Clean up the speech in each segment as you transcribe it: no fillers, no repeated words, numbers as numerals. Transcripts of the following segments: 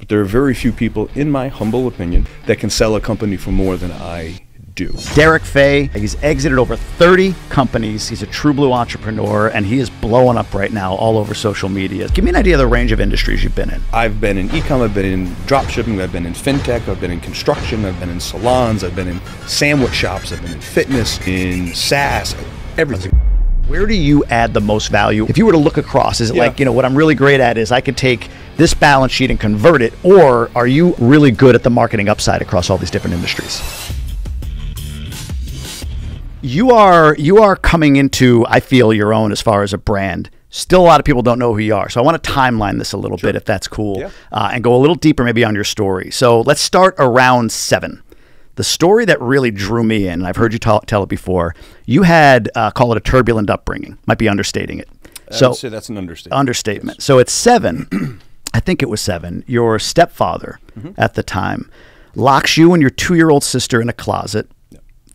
But there are very few people, in my humble opinion, that can sell a company for more than I do. Derik Fay, he's exited over 30 companies. He's a true blue entrepreneur, and he is blowing up right now all over social media. Give me an idea of the range of industries you've been in. I've been in e-com, I've been in drop shipping, I've been in fintech, I've been in construction, I've been in salons, I've been in sandwich shops, I've been in fitness, in SaaS, everything. Where do you add the most value? If you were to look across, is it like, what I'm really great at is I could take this balance sheet and convert it, or are you really good at the marketing upside across all these different industries? You are coming into, I feel, your own as far as a brand. Still, a lot of people don't know who you are. So I want to timeline this a little bit, if that's cool, and go a little deeper maybe on your story. So let's start around 7. The story that really drew me in, and I've heard you tell it before, you had, call it a turbulent upbringing. Might be understating it. I would say that's an understatement. Understatement. Yes. So at 7, I think it was 7, your stepfather at the time locks you and your 2-year-old sister in a closet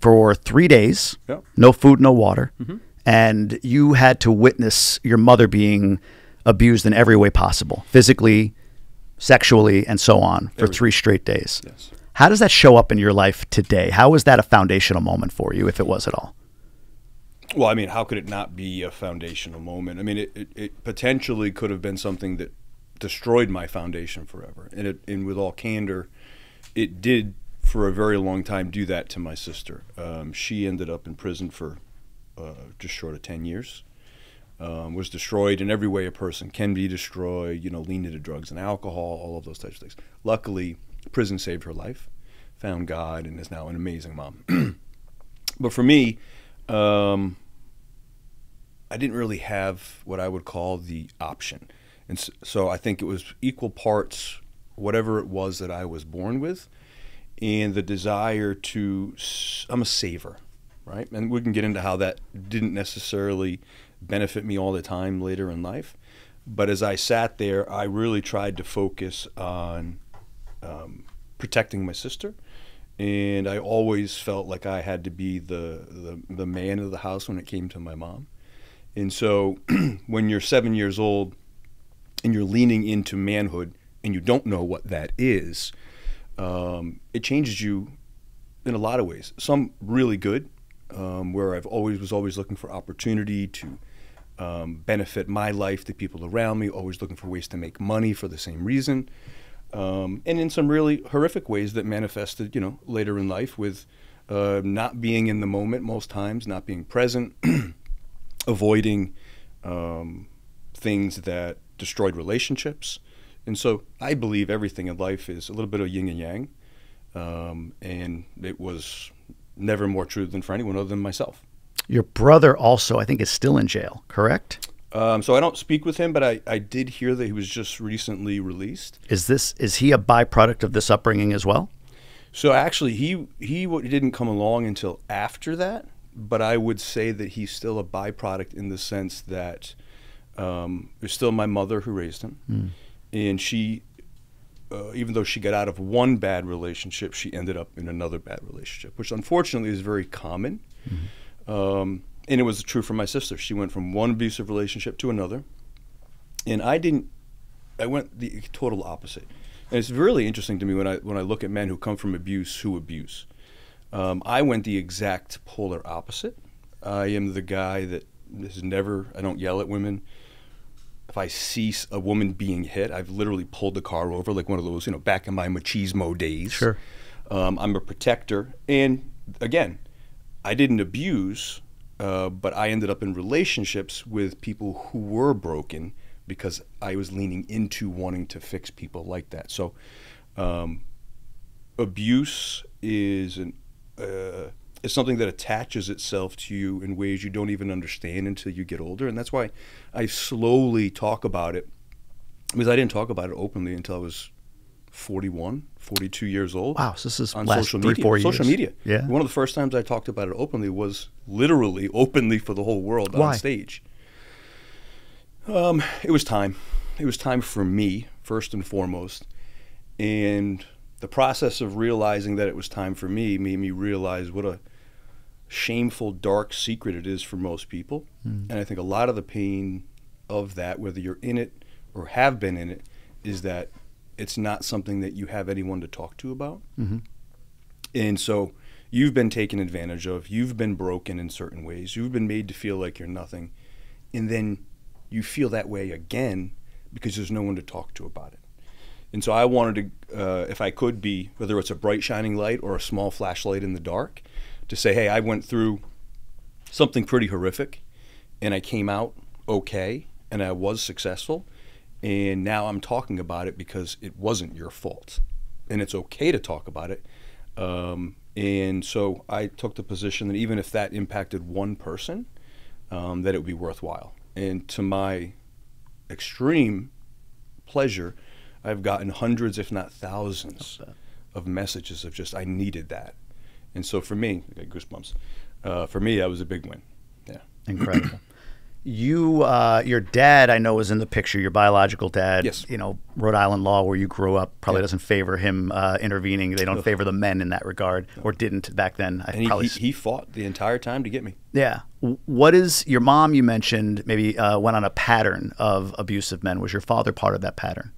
for 3 days, no food, no water, and you had to witness your mother being abused in every way possible, physically, sexually, and so on, for 3 straight days. Yes. How does that show up in your life today? How was that a foundational moment for you, if it was at all? Well, I mean, how could it not be a foundational moment? I mean, it potentially could have been something that destroyed my foundation forever. And with all candor, it did for a very long time do that to my sister. She ended up in prison for just short of 10 years. Was destroyed in every way a person can be destroyed, leaned into drugs and alcohol, all of those types of things. Luckily, prison saved her life, found God, and is now an amazing mom. But for me, I didn't really have what I would call the option. And so I think it was equal parts whatever it was that I was born with and the desire to, I'm a saver, right? And we can get into how that didn't necessarily benefit me all the time later in life. But as I sat there, I really tried to focus on protecting my sister, and I always felt like I had to be the man of the house when it came to my mom. And so when you're 7 years old and you're leaning into manhood and you don't know what that is, it changes you in a lot of ways. Some really good, where I was always looking for opportunity to benefit my life, the people around me, always looking for ways to make money for the same reason. And in some really horrific ways that manifested, later in life with not being in the moment most times, not being present, avoiding things that destroyed relationships. And so I believe everything in life is a little bit of yin and yang. And it was never more true than for anyone other than myself. Your brother also, I think, is still in jail, correct? So I don't speak with him, but I did hear that he was just recently released. Is he a byproduct of this upbringing as well? So actually, he didn't come along until after that, but I would say that he's still a byproduct in the sense that it's still my mother who raised him, and she, even though she got out of one bad relationship, she ended up in another bad relationship, which unfortunately is very common. And it was true for my sister. She went from one abusive relationship to another. And I went the total opposite. And it's really interesting to me when I look at men who come from abuse who abuse. I went the exact polar opposite. I am the guy that I don't yell at women. If I see a woman being hit, I've literally pulled the car over, like one of those, back in my machismo days. Sure. I'm a protector. And again, I didn't abuse, but I ended up in relationships with people who were broken because I was leaning into wanting to fix people like that. So abuse is something that attaches itself to you in ways you don't even understand until you get older. And that's why I slowly talk about it, because I didn't talk about it openly until I was 41, 42 years old. Wow, so this is on last social 3, media. 4 years. Social media. Yeah. One of the first times I talked about it openly was literally openly for the whole world on stage. It was time. It was time for me, first and foremost. And the process of realizing that it was time for me made me realize what a shameful, dark secret it is for most people. And I think a lot of the pain of that, whether you're in it or have been in it, is that it's not something that you have anyone to talk to about. And so you've been taken advantage of. You've been broken in certain ways. You've been made to feel like you're nothing. And then you feel that way again because there's no one to talk to about it. And so I wanted to, if I could be, whether it's a bright shining light or a small flashlight in the dark, to say, hey, I went through something pretty horrific and I came out okay and I was successful. And now I'm talking about it because it wasn't your fault. And it's okay to talk about it. And so I took the position that even if that impacted one person, that it would be worthwhile. And to my extreme pleasure, I've gotten hundreds, if not thousands, of messages of just, I needed that. And so for me, I got goosebumps. For me, that was a big win. Yeah. Incredible. Your dad, I know, was in the picture, your biological dad. Yes. You know, Rhode Island law, where you grew up, probably doesn't favor him intervening. They don't favor the men in that regard, or didn't back then. And he fought the entire time to get me. Yeah. What is, your mom, you mentioned, maybe went on a pattern of abusive men. Was your father part of that pattern?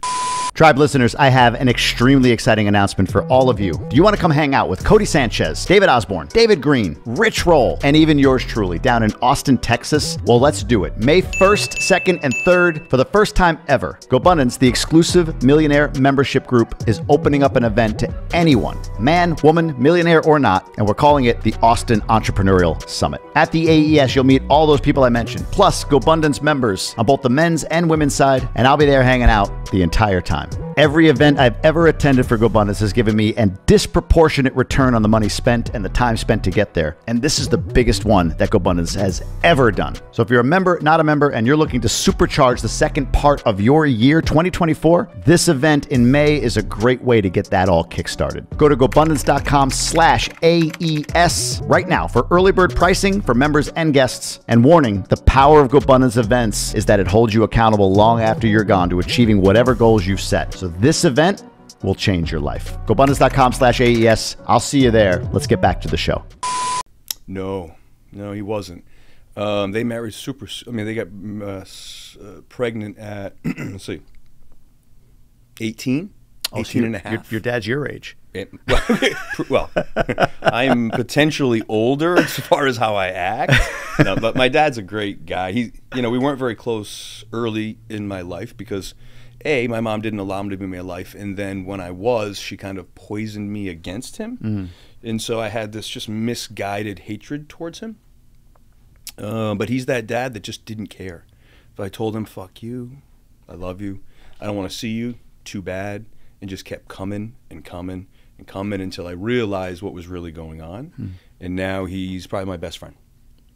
Tribe listeners, I have an extremely exciting announcement for all of you. Do you want to come hang out with Cody Sanchez, David Osborne, David Green, Rich Roll, and even yours truly down in Austin, Texas? Well, let's do it. May 1st, 2nd, and 3rd, for the first time ever, GoBundance, the exclusive millionaire membership group, is opening up an event to anyone, man, woman, millionaire or not, and we're calling it the Austin Entrepreneurial Summit. At the AES, you'll meet all those people I mentioned, plus GoBundance members on both the men's and women's side, and I'll be there hanging out the entire time. Every event I've ever attended for GoBundance has given me a disproportionate return on the money spent and the time spent to get there. And this is the biggest one that GoBundance has ever done. So if you're a member, not a member, and you're looking to supercharge the second part of your year, 2024, this event in May is a great way to get that all kickstarted. Go to GoBundance.com/AES right now for early bird pricing for members and guests. And warning, the power of GoBundance events is that it holds you accountable long after you're gone to achieving whatever goals you've set. So this event will change your life. GoBundance.com/AES. I'll see you there. Let's get back to the show. No, he wasn't. They married they got pregnant at, let's see, 18 and a half. Your dad's your age. Well, I'm potentially older as far as how I act. No, but my dad's a great guy. We weren't very close early in my life because my mom didn't allow him to be in my life, and then when I was, she kind of poisoned me against him. And so I had this just misguided hatred towards him. But he's that dad that just didn't care. If I told him, fuck you, I love you, I don't want to see you, too bad, and just kept coming and coming and coming until I realized what was really going on. And now he's probably my best friend.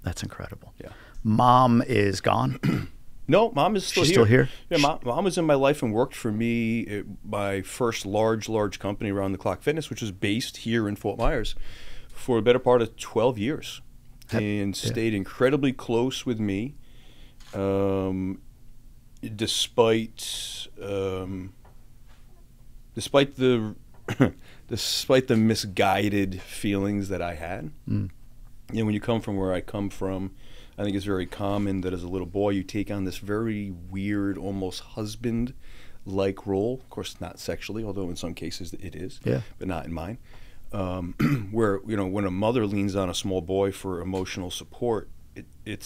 That's incredible. Yeah. Mom is gone? No, Mom is still She's here. Still here? Yeah, Mom was in my life and worked for me at my first large company, Around the Clock Fitness, which was based here in Fort Myers, for a better part of 12 years. And stayed incredibly close with me, despite the misguided feelings that I had. When you come from where I come from, I think it's very common that as a little boy you take on this very weird, almost husband-like role. Of course, not sexually, although in some cases it is, but not in mine. Where when a mother leans on a small boy for emotional support, it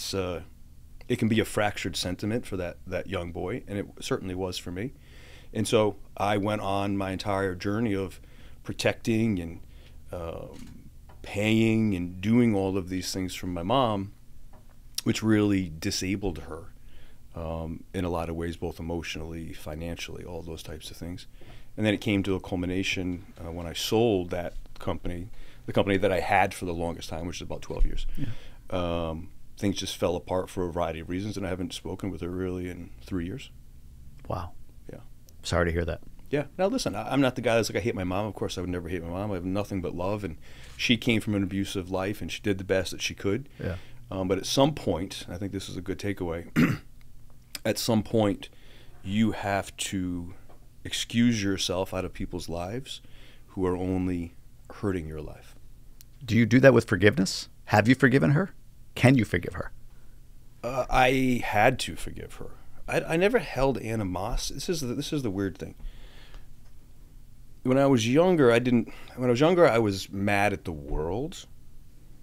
can be a fractured sentiment for that young boy, and it certainly was for me. And so I went on my entire journey of protecting and paying and doing all of these things from my mom, which really disabled her in a lot of ways, both emotionally, financially, all those types of things. And then it came to a culmination when I sold that company, the company that I had for the longest time, which is about 12 years. Things just fell apart for a variety of reasons, and I haven't spoken with her really in 3 years. Wow. Yeah. Sorry to hear that. Yeah. Now, listen, I'm not the guy that's like, I hate my mom. Of course, I would never hate my mom. I have nothing but love, and she came from an abusive life, and she did the best that she could. Yeah. But at some point, I think this is a good takeaway, at some point, you have to excuse yourself out of people's lives who are only hurting your life. Do you do that with forgiveness? Have you forgiven her? Can you forgive her? I had to forgive her. I never held animosity. This is the weird thing. when I was younger, I was mad at the world.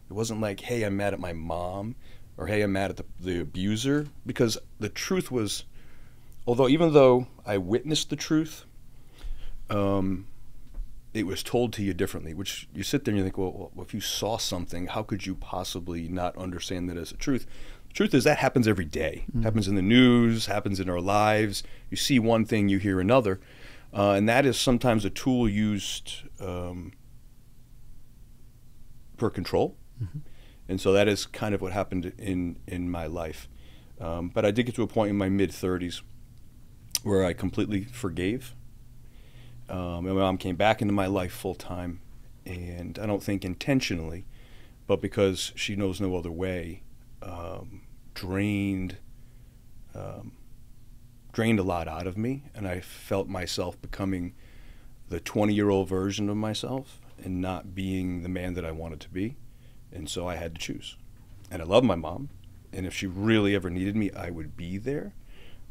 It wasn't like, hey, I'm mad at my mom, or hey, I'm mad at the abuser, because the truth was, even though I witnessed the truth, it was told to you differently, which you sit there and you think, well, if you saw something, how could you possibly not understand that as a truth? The truth is that happens every day. It happens in the news, happens in our lives. You see one thing, you hear another. And that is sometimes a tool used for control. And so that is kind of what happened in my life. But I did get to a point in my mid-30s where I completely forgave. And my mom came back into my life full time, and I don't think intentionally, but because she knows no other way, drained a lot out of me, and I felt myself becoming the 20-year-old version of myself and not being the man that I wanted to be. And so I had to choose. And I love my mom, and if she really ever needed me, I would be there.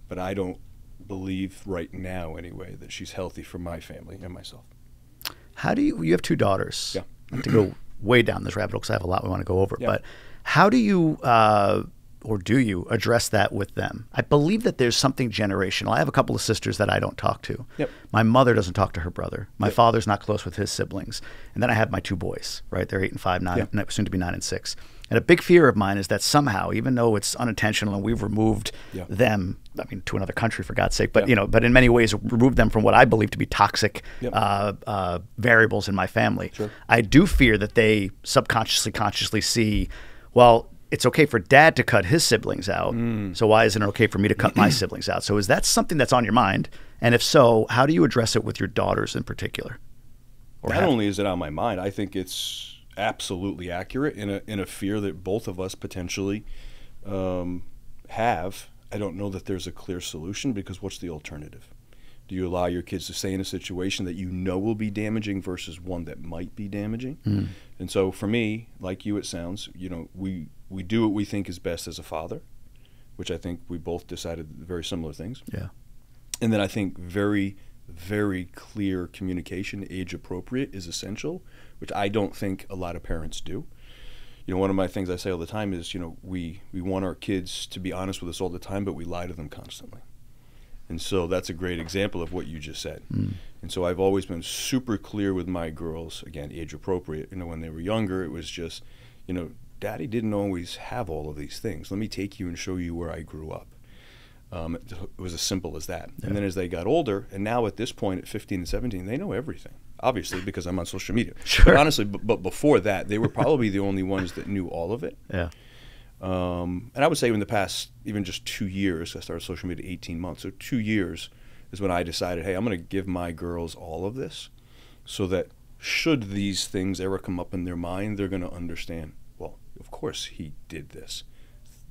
But I don't believe right now, anyway, that she's healthy for my family and myself. How do you have 2 daughters? Yeah. Not to go way down this rabbit hole because I have a lot we want to go over. Yeah. But how do you or do you address that with them? I believe that there's something generational. I have a couple of sisters that I don't talk to. Yep. My mother doesn't talk to her brother. My father's not close with his siblings. And then I have my 2 boys, right? They're 8 and 5, 9, soon to be 9 and 6. And a big fear of mine is that somehow, even though it's unintentional and we've removed them, I mean, to another country for God's sake, but but in many ways removed them from what I believe to be toxic variables in my family. Sure. I do fear that they subconsciously, consciously see, well, it's okay for dad to cut his siblings out, so why isn't it okay for me to cut my siblings out? So is that something that's on your mind? And if so, how do you address it with your daughters in particular? Not only is it on my mind, I think it's absolutely accurate in a fear that both of us potentially have. I don't know that there's a clear solution, because what's the alternative? Do you allow your kids to stay in a situation that you know will be damaging versus one that might be damaging? And so for me, like you, it sounds, we do what we think is best as a father, which I think we both decided very similar things. Yeah. And then I think very, very clear communication, age appropriate, is essential, which I don't think a lot of parents do. One of my things I say all the time is, we want our kids to be honest with us all the time, but we lie to them constantly. And so that's a great example of what you just said. And so I've always been super clear with my girls, again, age appropriate. When they were younger, it was just, Daddy didn't always have all of these things. Let me take you and show you where I grew up. It was as simple as that. Yeah. And then as they got older, and now at this point at 15 and 17, they know everything, obviously, because I'm on social media. Sure. But honestly, but before that, they were probably the only ones that knew all of it. Yeah. And I would say in the past, even just 2 years, I started social media 18 months, so 2 years is when I decided, hey, I'm going to give my girls all of this, so that should these things ever come up in their mind, they're going to understand, well, of course he did this.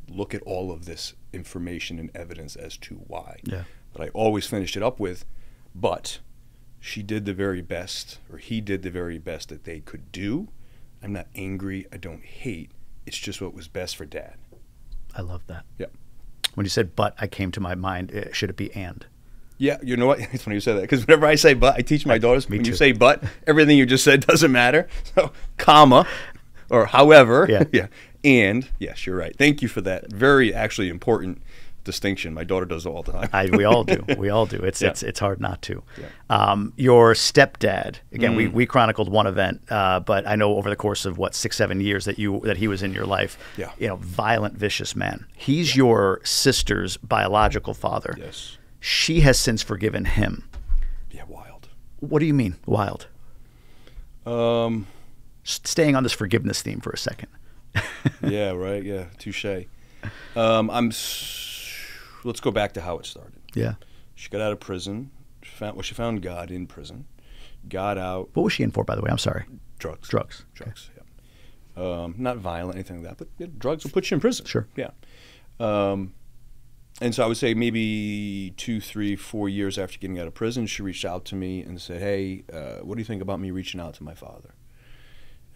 Look at all of this information and evidence as to why. Yeah. But I always finished it up with, but she did the very best, or he did the very best that they could do. I'm not angry. I don't hate. It's just what was best for Dad. I love that. Yep. When you said but, I came to my mind, should it be and? Yeah, you know what? It's funny you say that, because whenever I say but, I teach my daughters, when too. you say but, everything you just said doesn't matter. So, comma, or however. Yeah. Yeah. And, yes, you're right. Thank you for that very actually important distinction. My daughter does it all the time. We all do. We all do. It's hard not to. Yeah. Your stepdad, again, we chronicled one event, but I know over the course of 6-7 years that he was in your life. Yeah. Violent, vicious man. He's your sister's biological father. Yes. She has since forgiven him. Yeah, wild. What do you mean, wild? Staying on this forgiveness theme for a second. Yeah, right. Yeah, touche. Let's go back to how it started. Yeah. She got out of prison. She found God in prison. Got out. What was she in for, by the way? I'm sorry. Drugs. Drugs. Drugs. Yeah. Not violent, anything like that, but drugs will put you in prison. Sure. Yeah. And so I would say maybe 2, 3, 4 years after getting out of prison, she reached out to me and said, "Hey, what do you think about me reaching out to my father?"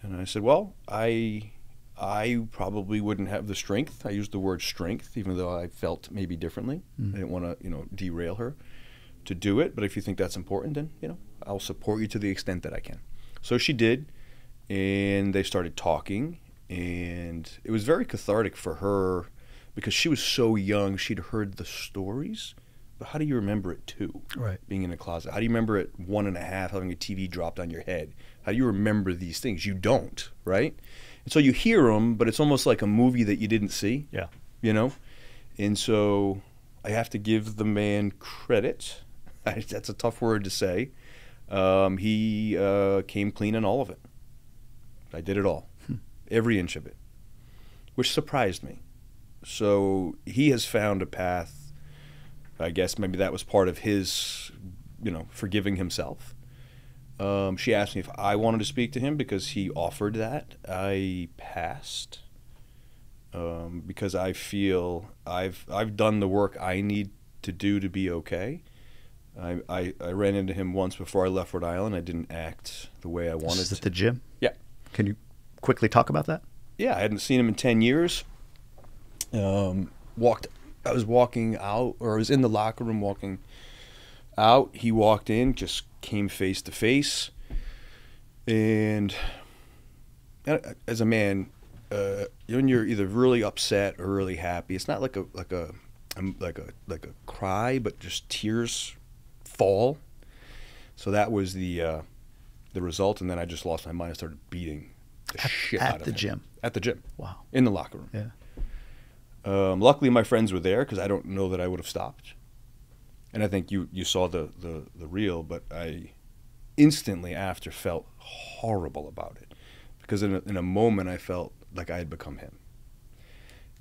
And I said, "Well, I probably wouldn't have the strength." I used the word strength, even though I felt maybe differently. I didn't want to, derail her to do it. But if you think that's important, then, I'll support you to the extent that I can. So she did, and they started talking, and it was very cathartic for her because she was so young. She'd heard the stories, but how do you remember it too? Right. Being in a closet. How do you remember at 1.5 having a TV dropped on your head? How do you remember these things? You don't, right? And so you hear them, but it's almost like a movie that you didn't see. Yeah. You know? And so I have to give the man credit. That's a tough word to say. He came clean on all of it. I did it all. Every inch of it. Which surprised me. So he has found a path. I guess maybe that was part of his, forgiving himself. She asked me if I wanted to speak to him because he offered that. I passed because I feel I've done the work I need to do to be okay. I ran into him once before I left Rhode Island. I didn't act the way I wanted to. Is it the gym? Yeah. Can you quickly talk about that? Yeah, I hadn't seen him in 10 years. I was walking out, or I was in the locker room walking out. He walked in, just came face to face. And as a man, when you're either really upset or really happy, it's not like a cry, but just tears fall. So that was the result, and then I just lost my mind. I started beating the shit out of him. At the gym? At the gym. Wow. In the locker room. Yeah. Luckily, my friends were there because I don't know that I would have stopped. And I think you saw the reel, but I instantly after felt horrible about it because in a moment I felt like I had become him.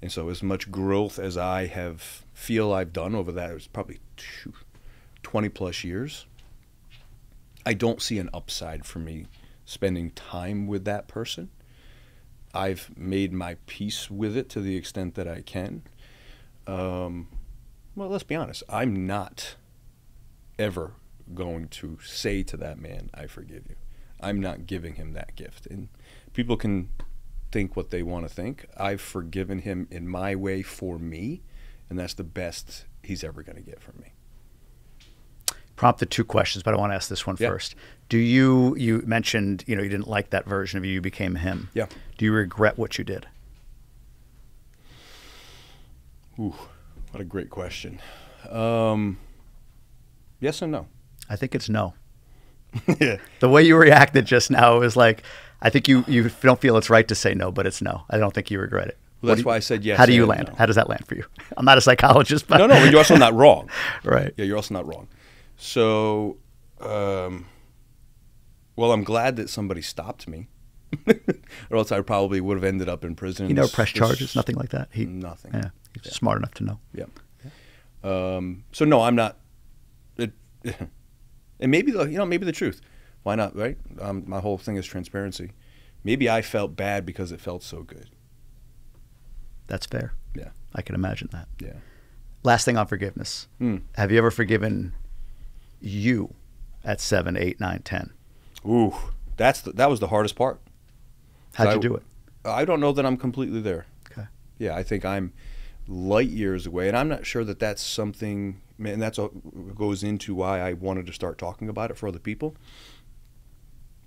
And so as much growth as I feel I've done over that, it was probably 20 plus years, I don't see an upside for me spending time with that person. I've made my peace with it to the extent that I can. Well, let's be honest. I'm not ever going to say to that man, I forgive you. I'm not giving him that gift. And people can think what they want to think. I've forgiven him in my way for me, and that's the best he's ever going to get from me. Prompted 2 questions, but I want to ask this one first. Do you mentioned, you didn't like that version of you became him. Yeah. Do you regret what you did? Ooh, what a great question. Yes and no. I think it's no. Yeah. The way you reacted just now is like, I think you don't feel it's right to say no, but it's no. I don't think you regret it. Well, that's why I said yes. How do you land? No. How does that land for you? I'm not a psychologist, but No, you're also not wrong. Right. Yeah, you're also not wrong. So, well, I'm glad that somebody stopped me, or else I probably would have ended up in prison. He never pressed charges, nothing like that. Nothing. Yeah, he's smart enough to know. Yeah. So no, I'm not. And maybe maybe the truth. Why not? Right. My whole thing is transparency. Maybe I felt bad because it felt so good. That's fair. Yeah. I can imagine that. Yeah. Last thing on forgiveness. Have you ever forgiven you at 7, 8, 9, 10? Ooh, that was the hardest part. How'd you do it? I don't know that I'm completely there. Okay. Yeah, I think I'm light years away, and I'm not sure that that's something, and that's what goes into why I wanted to start talking about it for other people.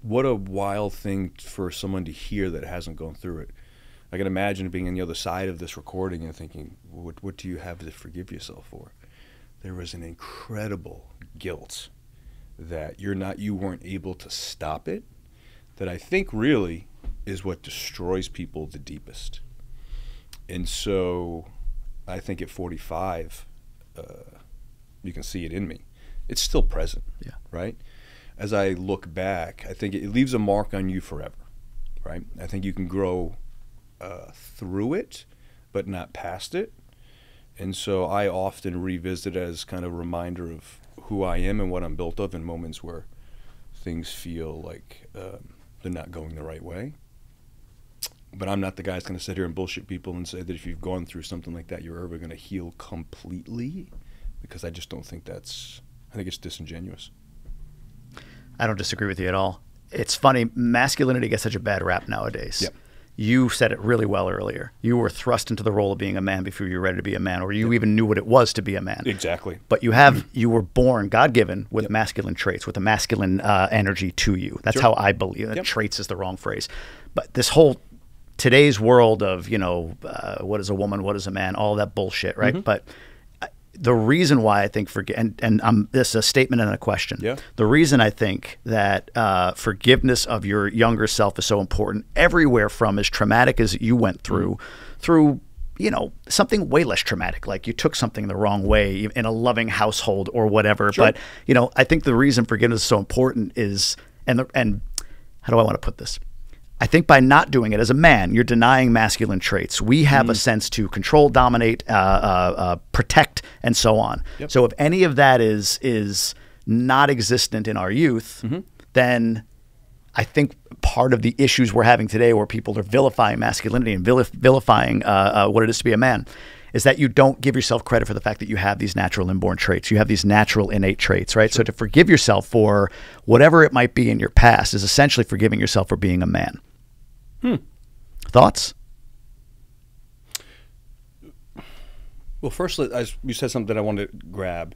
What a wild thing for someone to hear that hasn't gone through it. I can imagine being on the other side of this recording and thinking, what do you have to forgive yourself for? There was an incredible guilt that you weren't able to stop it, that I think really is what destroys people the deepest. And so I think at 45, you can see it in me. It's still present, right? As I look back, I think it leaves a mark on you forever, right? I think you can grow through it, but not past it. And so I often revisit it as kind of a reminder of who I am and what I'm built of in moments where things feel like they're not going the right way. But I'm not the guy that's going to sit here and bullshit people and say that if you've gone through something like that, you're ever going to heal completely, because I just don't think I think it's disingenuous. I don't disagree with you at all. It's funny, masculinity gets such a bad rap nowadays. Yep. you said it really well earlier. You were thrust into the role of being a man before you were ready to be a man, or you even knew what it was to be a man. Exactly. But you were born, God-given, with masculine traits, with a masculine energy to you. That's how I believe it. Traits is the wrong phrase. But this whole today's world of, what is a woman, what is a man, all that bullshit, right? But the reason why I think this is a statement and a question. Yeah. The reason I think that forgiveness of your younger self is so important, everywhere from as traumatic as you went through, something way less traumatic, like you took something the wrong way in a loving household or whatever. Sure. But I think the reason forgiveness is so important is, and how do I want to put this? I think by not doing it as a man, you're denying masculine traits. We have a sense to control, dominate, protect, and so on. Yep. So if any of that is not existent in our youth, then I think part of the issues we're having today, where people are vilifying masculinity and vilifying what it is to be a man, is that you don't give yourself credit for the fact that you have these natural inborn traits. You have these natural innate traits, right? Sure. So to forgive yourself for whatever it might be in your past is essentially forgiving yourself for being a man. Thoughts? Well, first, you said something that I wanted to grab,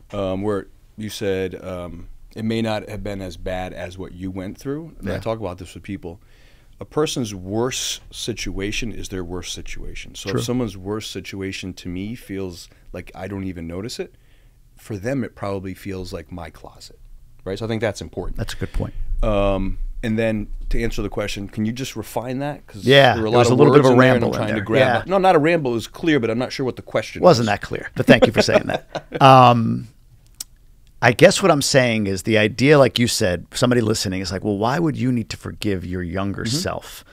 where you said it may not have been as bad as what you went through. And I talk about this with people. A person's worst situation is their worst situation. So if someone's worst situation to me feels like I don't even notice it, for them it probably feels like my closet, right? So I think that's important. That's a good point. And then to answer the question, can you just refine that? Because there was a little bit of a ramble in there. To grab no, not a ramble. It was clear, but I'm not sure what the question wasn't that clear. But thank you for saying that. I guess what I'm saying is the idea, like you said, somebody listening is like, well, why would you need to forgive your younger self?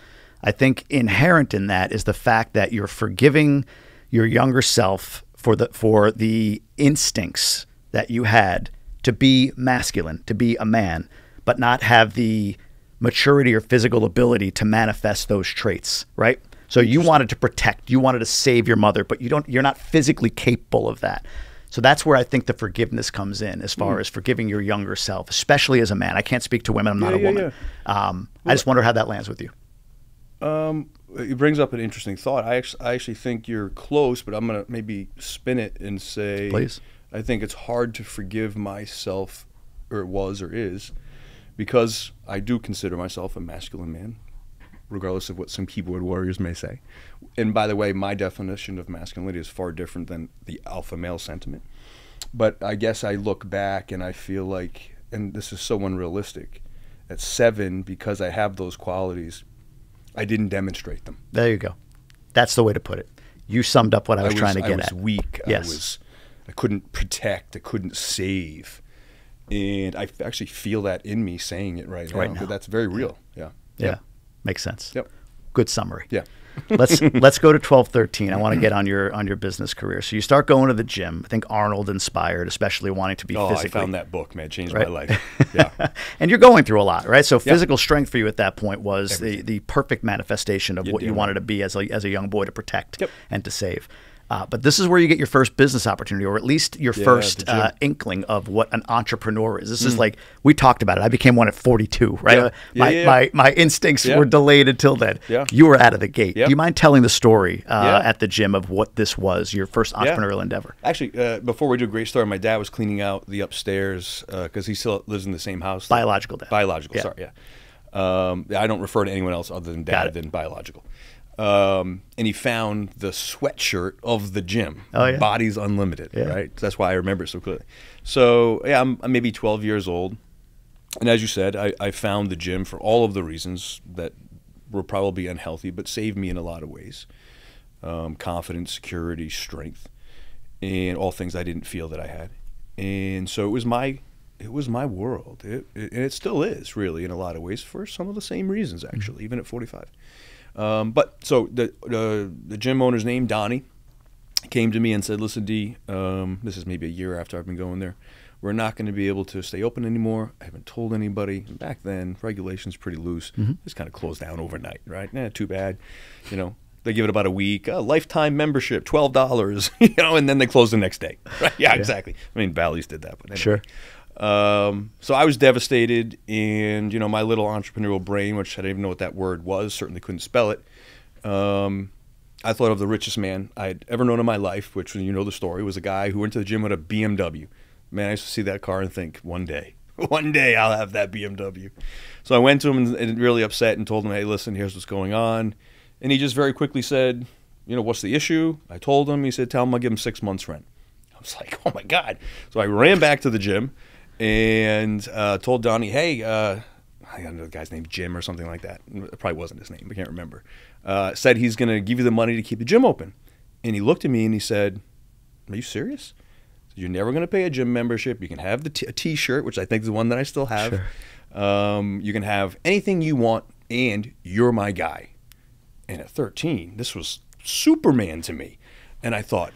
I think inherent in that is the fact that you're forgiving your younger self for the instincts that you had to be masculine, to be a man, but not have the maturity or physical ability to manifest those traits, right? So you wanted to protect, you wanted to save your mother, but you're not physically capable of that. So that's where I think the forgiveness comes in, as far as forgiving your younger self, especially as a man. I can't speak to women, I'm not a woman. I just wonder how that lands with you. It brings up an interesting thought. I actually think you're close, but I'm going to maybe spin it and say, please. I think it's hard to forgive myself, or it was or is, because I do consider myself a masculine man, regardless of what some keyboard warriors may say. And by the way, my definition of masculinity is far different than the alpha male sentiment. But I guess I look back and I feel like, and this is so unrealistic, at 7, because I have those qualities, I didn't demonstrate them. There you go. That's the way to put it. You summed up what I was trying to get at. I was weak. Yes. I couldn't protect. I couldn't save. And I actually feel that in me saying it right now. That's very real. Yeah. Makes sense. Yep. Good summary. Yeah. Let's go to 12-13. I want to get on your business career. So you start going to the gym. I think Arnold inspired, especially wanting to be physically. I found that book, man. Changed my life. Yeah. And you're going through a lot, right? So physical strength for you at that point was the perfect manifestation of what you wanted to be as a young boy, to protect and to save. But this is where you get your first business opportunity, or at least your first inkling of what an entrepreneur is. This is like, we talked about it. I became one at 42, right? My instincts were delayed until then. Yeah. You were out of the gate. Do you mind telling the story at the gym of what this was, your first entrepreneurial endeavor? Actually, before we do a great story, my dad was cleaning out the upstairs because he still lives in the same house. Biological dad. Biological, sorry, I don't refer to anyone else other than dad than biological. And he found the sweatshirt of the gym, Bodies Unlimited, right? That's why I remember it so clearly. So I'm maybe 12 years old, and as you said, I found the gym for all of the reasons that were probably unhealthy, but saved me in a lot of ways. Confidence, security, strength, and all things I didn't feel that I had. And so it was my world. It still is, really, in a lot of ways, for some of the same reasons, actually, even at 45. But so the gym owner's name, Donnie, came to me and said, listen, D, this is maybe a year after I've been going there. We're not going to be able to stay open anymore. I haven't told anybody. And back then, regulations pretty loose. Just kind of closed down overnight, right? Too bad. They give it about a week. Lifetime membership, $12, and then they close the next day. Right? Yeah, exactly. I mean, Bally's did that. But anyway. Sure. So I was devastated, and my little entrepreneurial brain, which I didn't even know what that word was, certainly couldn't spell it. I thought of the richest man I'd ever known in my life, which, the story, was a guy who went to the gym with a BMW. Man, I used to see that car and think, one day I'll have that BMW. So I went to him and really upset and told him, hey, listen, here's what's going on. And he just very quickly said, what's the issue? I told him. He said, tell him I'll give him 6 months rent. I was like, oh, my God. So I ran back to the gym and told Donnie, hey, I don't know the guy's name, Jim or something like that. It probably wasn't his name. I can't remember. Said he's going to give you the money to keep the gym open. And he looked at me and he said, are you serious? You're never going to pay a gym membership. You can have a T-shirt, which I think is the one that I still have. Sure. You can have anything you want, and you're my guy. And at 13, this was Superman to me. And I thought,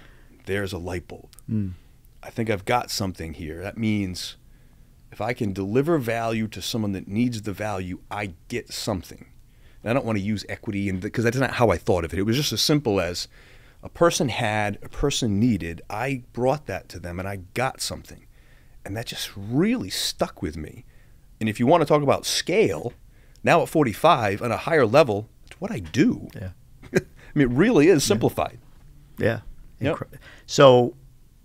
there's a light bulb. I think I've got something here. That means if I can deliver value to someone that needs the value, I get something. And I don't want to use equity, because that's not how I thought of it. It was just as simple as a person had, a person needed. I brought that to them, and I got something. And that just really stuck with me. And if you want to talk about scale, now at 45, on a higher level, it's what I do. Yeah. I mean, it really is simplified. Yeah. Yep. So...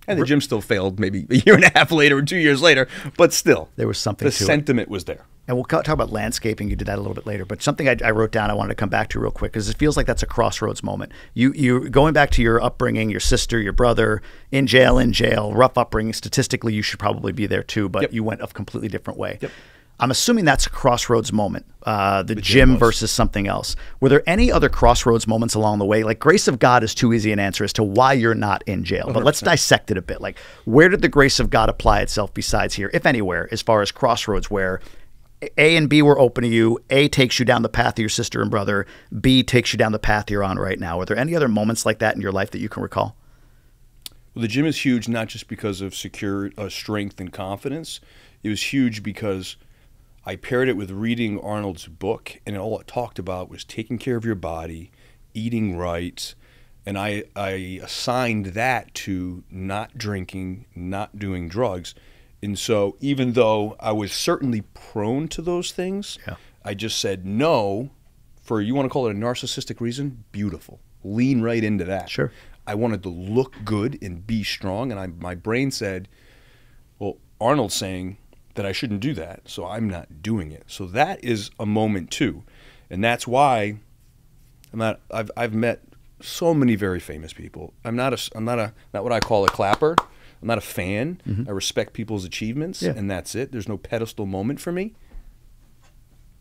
And the gym still failed maybe a year and a half later or 2 years later, but still. There was something to it. The sentiment was there. And we'll talk about landscaping. You did that a little bit later. But something I wrote down I wanted to come back to real quick, because it feels like that's a crossroads moment. You going back to your upbringing, your sister, your brother, in jail, rough upbringing. Statistically, you should probably be there too, but you went a completely different way. Yep. I'm assuming that's a crossroads moment, the gym versus something else. Were there any other crossroads moments along the way? Like, grace of God is too easy an answer as to why you're not in jail. 100%. But let's dissect it a bit. Like, where did the grace of God apply itself besides here, if anywhere, as far as crossroads where A and B were open to you, A takes you down the path of your sister and brother, B takes you down the path you're on right now? Were there any other moments like that in your life that you can recall? Well, the gym is huge, not just because of strength and confidence. It was huge because I paired it with reading Arnold's book, and all it talked about was taking care of your body, eating right, and I assigned that to not drinking, not doing drugs. And so even though I was certainly prone to those things, I just said no for, you want to call it a narcissistic reason? Beautiful. Lean right into that. Sure. I wanted to look good and be strong, and my brain said, well, Arnold's saying that I shouldn't do that, so I'm not doing it. So that is a moment too, and that's why I've met so many very famous people. I'm not what I call a clapper. I'm not a fan. I respect people's achievements, and that's it. There's no pedestal moment for me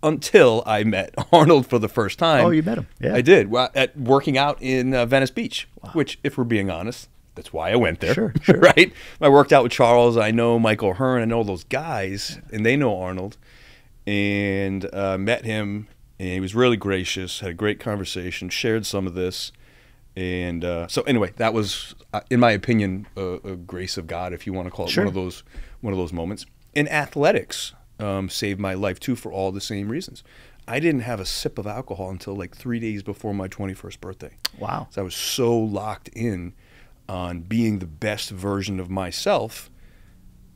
until I met Arnold for the first time. Oh, you met him? Yeah, I did. At working out in Venice Beach, which, if we're being honest, that's why I went there. Sure. Right? I worked out with Charles. I know Michael Hearn. I know those guys, and they know Arnold. And met him, and he was really gracious, had a great conversation, shared some of this. And so anyway, that was, in my opinion, a grace of God, if you want to call it one of those moments. And athletics saved my life, too, for all the same reasons. I didn't have a sip of alcohol until like 3 days before my 21st birthday. Wow. So I was so locked in on being the best version of myself.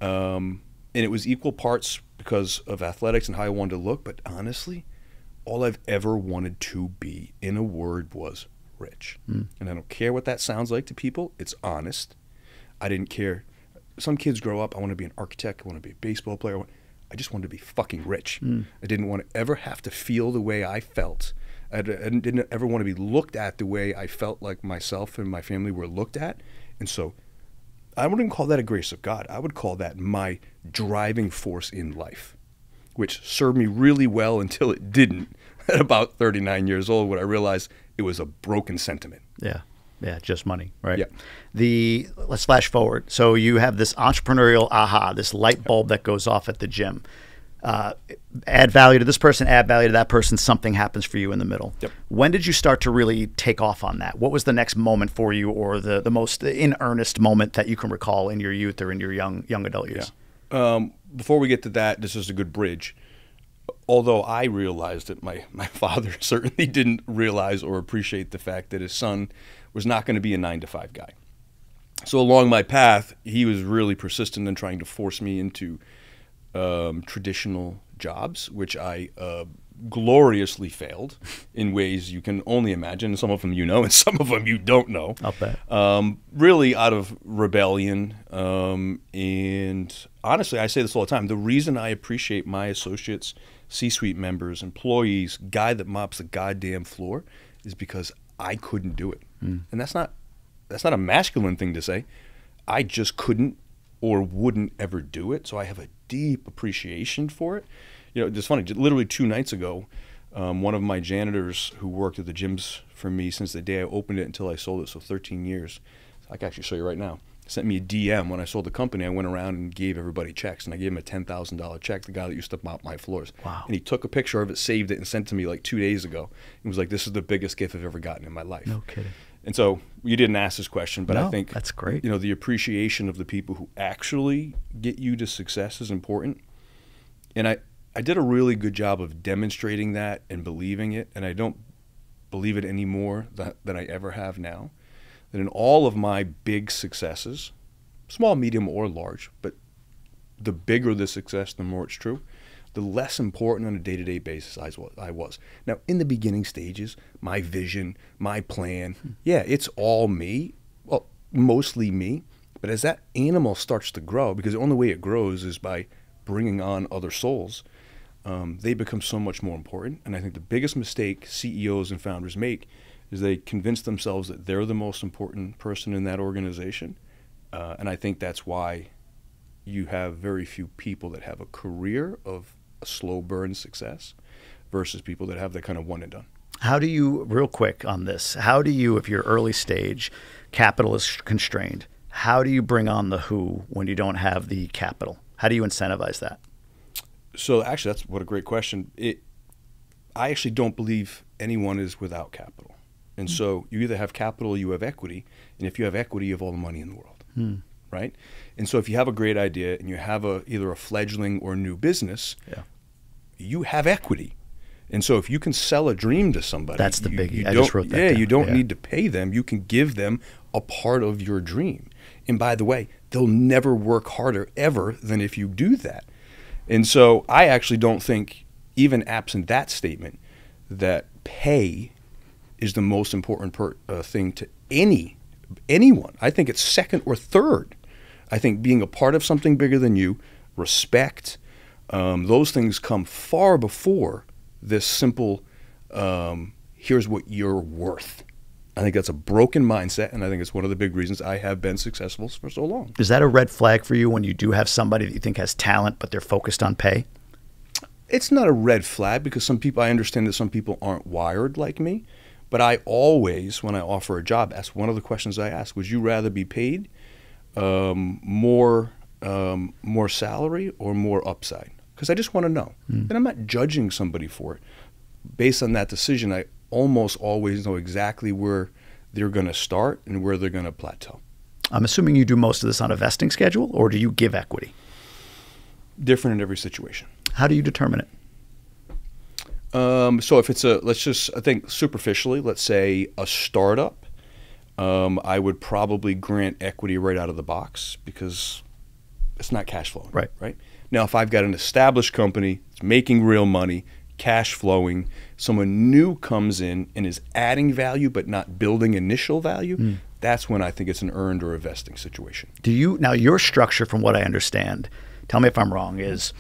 And it was equal parts because of athletics and how I wanted to look. But honestly, all I've ever wanted to be, in a word, was rich. And I don't care what that sounds like to people. It's honest. I didn't care. Some kids grow up, I want to be an architect, I want to be a baseball player. I just wanted to be fucking rich. I didn't want to ever have to feel the way I felt. I didn't ever want to be looked at the way I felt like myself and my family were looked at. And so I wouldn't call that a grace of God. I would call that my driving force in life, which served me really well until it didn't at about 39 years old, when I realized it was a broken sentiment. Yeah, just money, right? Yeah. Let's flash forward. So you have this entrepreneurial aha, this light bulb that goes off at the gym. Add value to this person, add value to that person, something happens for you in the middle. Yep. When did you start to really take off on that? What was the next moment for you, or the most in earnest moment that you can recall in your youth or in your young adult years? Before we get to that, this is a good bridge. Although I realized that my father certainly didn't realize or appreciate the fact that his son was not going to be a 9-to-5 guy. So along my path, he was really persistent in trying to force me into traditional jobs, which I gloriously failed in ways you can only imagine. Some of them you know, and some of them you don't know. I'll bet. Really out of rebellion. And honestly, I say this all the time. The reason I appreciate my associates, C-suite members, employees, guy that mops the goddamn floor is because I couldn't do it. And that's not a masculine thing to say. I just couldn't or wouldn't ever do it. So I have a deep appreciation for it. You know, it's funny, literally 2 nights ago, one of my janitors who worked at the gyms for me since the day I opened it until I sold it, so 13 years, I can actually show you right now, sent me a DM when I sold the company. I went around and gave everybody checks, and I gave him a $10,000 check, the guy that used to mop my floors. Wow. And he took a picture of it, saved it, and sent it to me like 2 days ago. He was like, this is the biggest gift I've ever gotten in my life. No kidding. And so you didn't ask this question, but no, I think that's great. You know, the appreciation of the people who actually get you to success is important. And I did a really good job of demonstrating that and believing it, and I don't believe it any more than I ever have now. That in all of my big successes, small, medium, or large, but the bigger the success, the more it's true, the less important on a day-to-day basis I was. Now, in the beginning stages, my vision, my plan, yeah, it's all me, well, mostly me, but as that animal starts to grow, because the only way it grows is by bringing on other souls, they become so much more important. And I think the biggest mistake CEOs and founders make is they convince themselves that they're the most important person in that organization. And I think that's why you have very few people that have a career of a slow burn success versus people that have that kind of one and done. How do you, real quick on this, how do you, if you're early stage, capital is constrained, how do you bring on the who when you don't have the capital? How do you incentivize that? So actually, that's what a great question. I actually don't believe anyone is without capital. And so you either have capital or you have equity. And if you have equity, you have all the money in the world, right? And so if you have a great idea and you have either a fledgling or new business, you have equity. And so if you can sell a dream to somebody, that's the biggie. I just wrote that down. You don't need to pay them. You can give them a part of your dream. And by the way, they'll never work harder ever than if you do that. And so I actually don't think, even absent that statement, that pay is the most important thing to anyone. I think it's second or third. I think being a part of something bigger than you, respect, those things come far before this simple, here's what you're worth. I think that's a broken mindset, and I think it's one of the big reasons I have been successful for so long. Is that a red flag for you when you do have somebody that you think has talent, but they're focused on pay? It's not a red flag because I understand that some people aren't wired like me, but I always, when I offer a job, ask one of the questions I ask, would you rather be paid more salary or more upside? Because I just want to know. And I'm not judging somebody for it. Based on that decision, I almost always know exactly where they're going to start and where they're going to plateau. I'm assuming you do most of this on a vesting schedule, or do you give equity? Different in every situation. How do you determine it? So if it's I think superficially, let's say a startup, I would probably grant equity right out of the box because it's not cash flowing. Right. Now, if I've got an established company, it's making real money, cash flowing, someone new comes in and is adding value but not building initial value, that's when I think it's an earned or a vesting situation. Now your structure, from what I understand, tell me if I'm wrong, is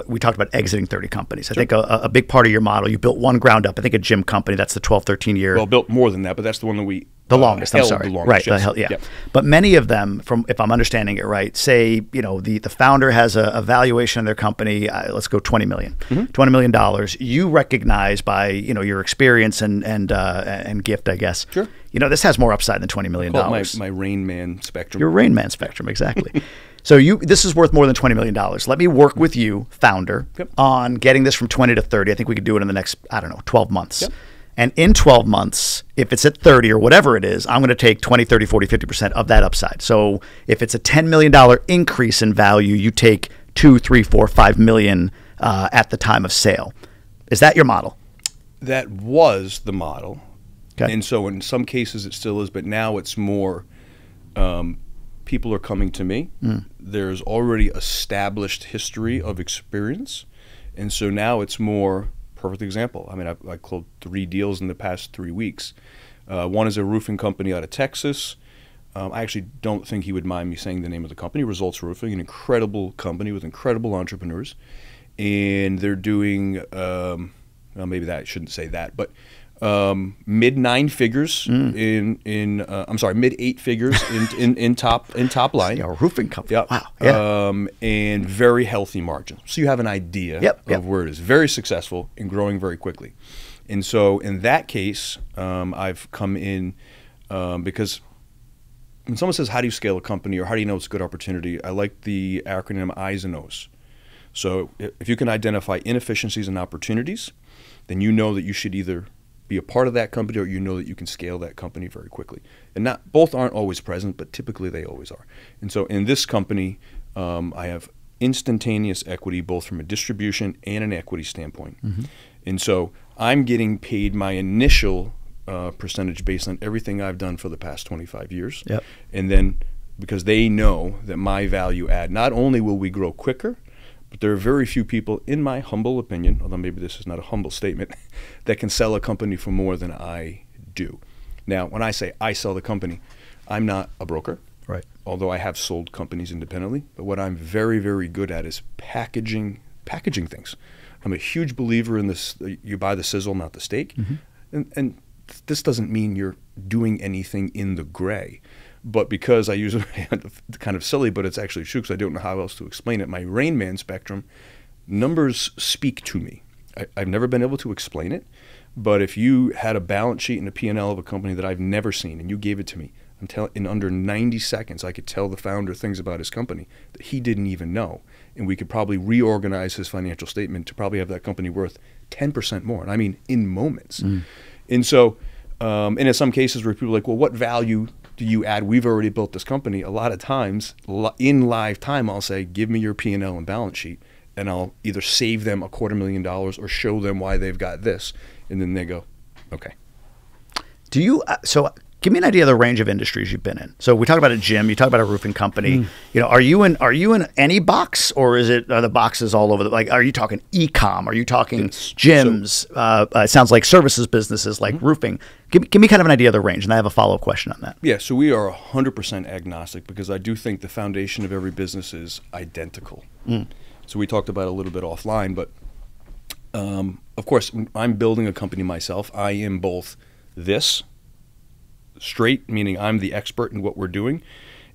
we talked about exiting 30 companies. I think a big part of your model, you built one ground up, I think a gym company, that's the 12, 13 year. Well, built more than that, but that's the one that we the longest, I'm sorry. The longest, right, yes. yeah. Yep. But many of them, if I'm understanding it right, say, the founder has a valuation of their company, let's go $20 million. $20 million. You recognize by, your experience and gift, I guess. Sure. This has more upside than $20 million. My Rain Man spectrum. Your Rain Man spectrum, exactly. So this is worth more than $20 million. Let me work with you, founder, on getting this from 20 to 30. I think we could do it in the next, 12 months. Yep. And in 12 months, if it's at 30 or whatever it is, I'm going to take 20, 30, 40, 50% of that upside. So if it's a $10 million increase in value, you take 2, 3, 4, 5 million at the time of sale. Is that your model? That was the model. Okay. And so in some cases it still is, but now it's more people are coming to me. There's already established history of experience. And so now it's more, perfect example. I mean, I closed 3 deals in the past 3 weeks. One is a roofing company out of Texas. I actually don't think he would mind me saying the name of the company, Results Roofing, an incredible company with incredible entrepreneurs. And they're doing, well, maybe that I shouldn't say that, but mid 9 figures I'm sorry, mid 8 figures in top line. Yeah, a roofing company. Yep. Wow. Yeah. And very healthy margins. So you have an idea of where it is. Very successful and growing very quickly. And so in that case, I've come in because when someone says, how do you scale a company or how do you know it's a good opportunity, I like the acronym I's and O's. So if you can identify inefficiencies and opportunities, then you know that you should either be a part of that company or you know that you can scale that company very quickly. And both aren't always present, but typically they always are. And so in this company, I have instantaneous equity both from a distribution and an equity standpoint. And so I'm getting paid my initial percentage based on everything I've done for the past 25 years. And then because they know that my value add, not only will we grow quicker, but there are very few people, in my humble opinion, although maybe this is not a humble statement, that can sell a company for more than I do. Now, when I say I sell the company, I'm not a broker, right? Although I have sold companies independently. But what I'm very, very good at is packaging things. I'm a huge believer in this, you buy the sizzle, not the steak. And this doesn't mean you're doing anything in the gray. But because I use it kind of silly, but it's actually true because I don't know how else to explain it. My Rain Man spectrum, numbers speak to me. I've never been able to explain it, but if you had a balance sheet and a P&L of a company that I've never seen and you gave it to me, in under 90 seconds I could tell the founder things about his company that he didn't even know. And we could probably reorganize his financial statement to probably have that company worth 10% more. And I mean in moments. And so, and in some cases where people are like, well, what value do you add? We've already built this company. A lot of times in live time, I'll say, give me your P&L and balance sheet, and I'll either save them $250,000 or show them why they've got this. And then they go, okay. Do you, so give me an idea of the range of industries you've been in. So we talk about a gym, you talk about a roofing company. You know, are you in any box, or are the boxes all over like, are you talking e-com? Are you talking gyms? It sounds like services businesses like roofing. Give me kind of an idea of the range, and I have a follow-up question on that. Yeah, so we are 100% agnostic because I do think the foundation of every business is identical. So we talked about it a little bit offline, but of course, I'm building a company myself. I am both this, straight, meaning I'm the expert in what we're doing,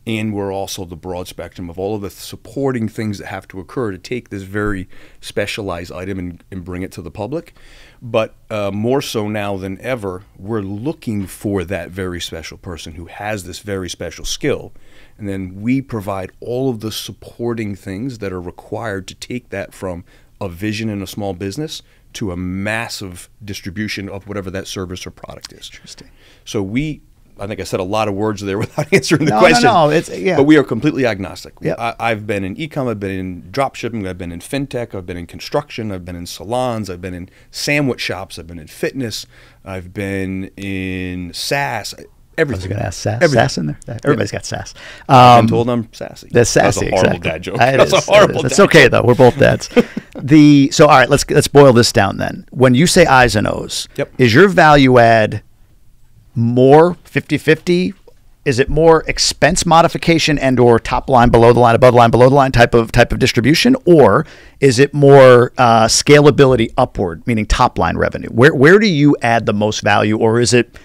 and we're also the broad spectrum of all of the supporting things that have to occur to take this very specialized item and bring it to the public. But more so now than ever, we're looking for that very special person who has this very special skill. And then we provide all of the supporting things that are required to take that from a vision in a small business to a massive distribution of whatever that service or product is. Interesting. So I think I said a lot of words there without answering the question. No, yeah. But we are completely agnostic. Yep. I've been in e-com, I've been in drop shipping, I've been in fintech, I've been in construction, I've been in salons, I've been in sandwich shops, I've been in fitness, I've been in SaaS. Everything. I was going to ask SaaS. Everything. SaaS in there? Everybody's got SaaS. I'm told I'm sassy. That's sassy. That's a horrible dad joke. That's a horrible dad joke. It's okay, though. We're both dads. So, all right, let's boil this down then. When you say I's and O's, is your value add more 50-50? Is it more expense modification and or top line, below the line, above the line, below the line type of distribution? Or is it more scalability upward, meaning top line revenue? Where do you add the most value? Or is it,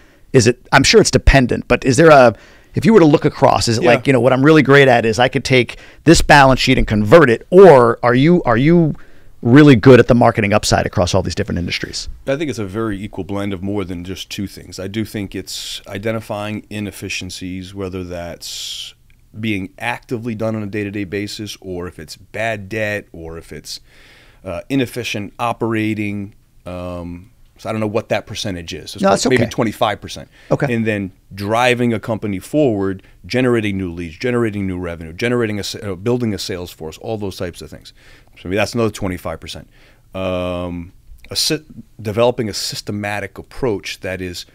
I'm sure it's dependent, but is there if you were to look across, is it like, what I'm really great at is I could take this balance sheet and convert it, or are you really good at the marketing upside across all these different industries? I think it's a very equal blend of more than just two things. I do think it's identifying inefficiencies, whether that's being actively done on a day-to-day basis, or if it's bad debt, or if it's inefficient operating. So I don't know what that percentage is. It's maybe 25%. Okay. And then driving a company forward, generating new leads, generating new revenue, building a sales force, all those types of things. So maybe that's another 25%. Developing a systematic approach that is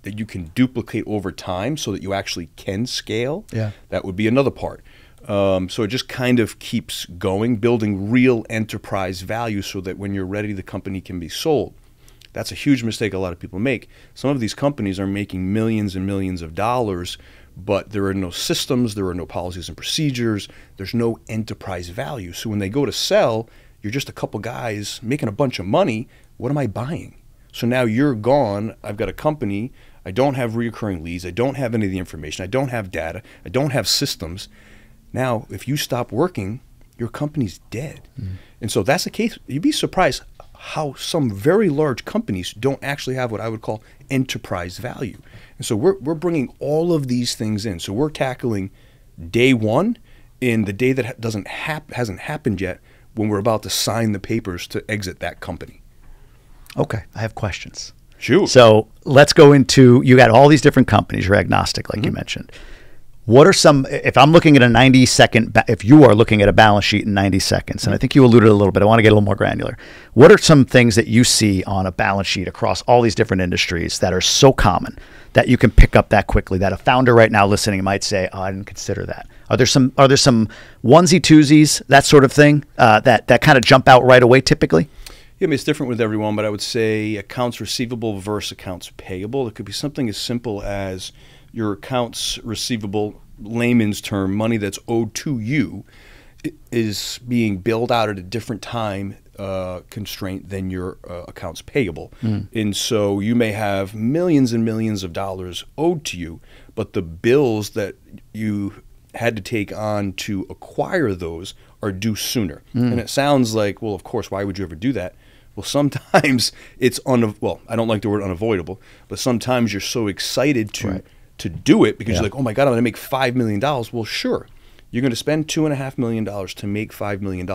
that you can duplicate over time so that you actually can scale, yeah, that would be another part. So it just kind of keeps going, building real enterprise value so that when you're ready, the company can be sold. That's a huge mistake a lot of people make. Some of these companies are making millions and millions of dollars, but there are no systems, there are no policies and procedures, there's no enterprise value. So when they go to sell, you're just a couple guys making a bunch of money. What am I buying? So now you're gone. I've got a company. I don't have reoccurring leads. I don't have any of the information. I don't have data. I don't have systems. Now, if you stop working, your company's dead. And so that's the case. You'd be surprised how some very large companies don't actually have what I would call enterprise value. And so we're bringing all of these things in. So we're tackling day one in the day that hasn't happened yet when we're about to sign the papers to exit that company. Okay, I have questions. Shoot. So let's go into, you got all these different companies, you're agnostic like you mentioned. What are some, if I'm looking at a 90-second, if you are looking at a balance sheet in 90 seconds, and I think you alluded a little bit, I want to get a little more granular. What are some things that you see on a balance sheet across all these different industries that are so common that you can pick up that quickly, that a founder right now listening might say, oh, I didn't consider that? Are there some onesie twosies, that sort of thing, that kind of jump out right away typically? Yeah, I mean, it's different with everyone, but I would say accounts receivable versus accounts payable. It could be something as simple as your accounts receivable, layman's term, money that's owed to you, is being billed out at a different time constraint than your accounts payable. And so you may have millions and millions of dollars owed to you, but the bills that you had to take on to acquire those are due sooner. And it sounds like, well, of course, why would you ever do that? Well, sometimes it's well, I don't like the word unavoidable, but sometimes you're so excited to do it because you're like, oh my God, I'm going to make $5 million. Well, sure, you're going to spend $2.5 million to make $5 million.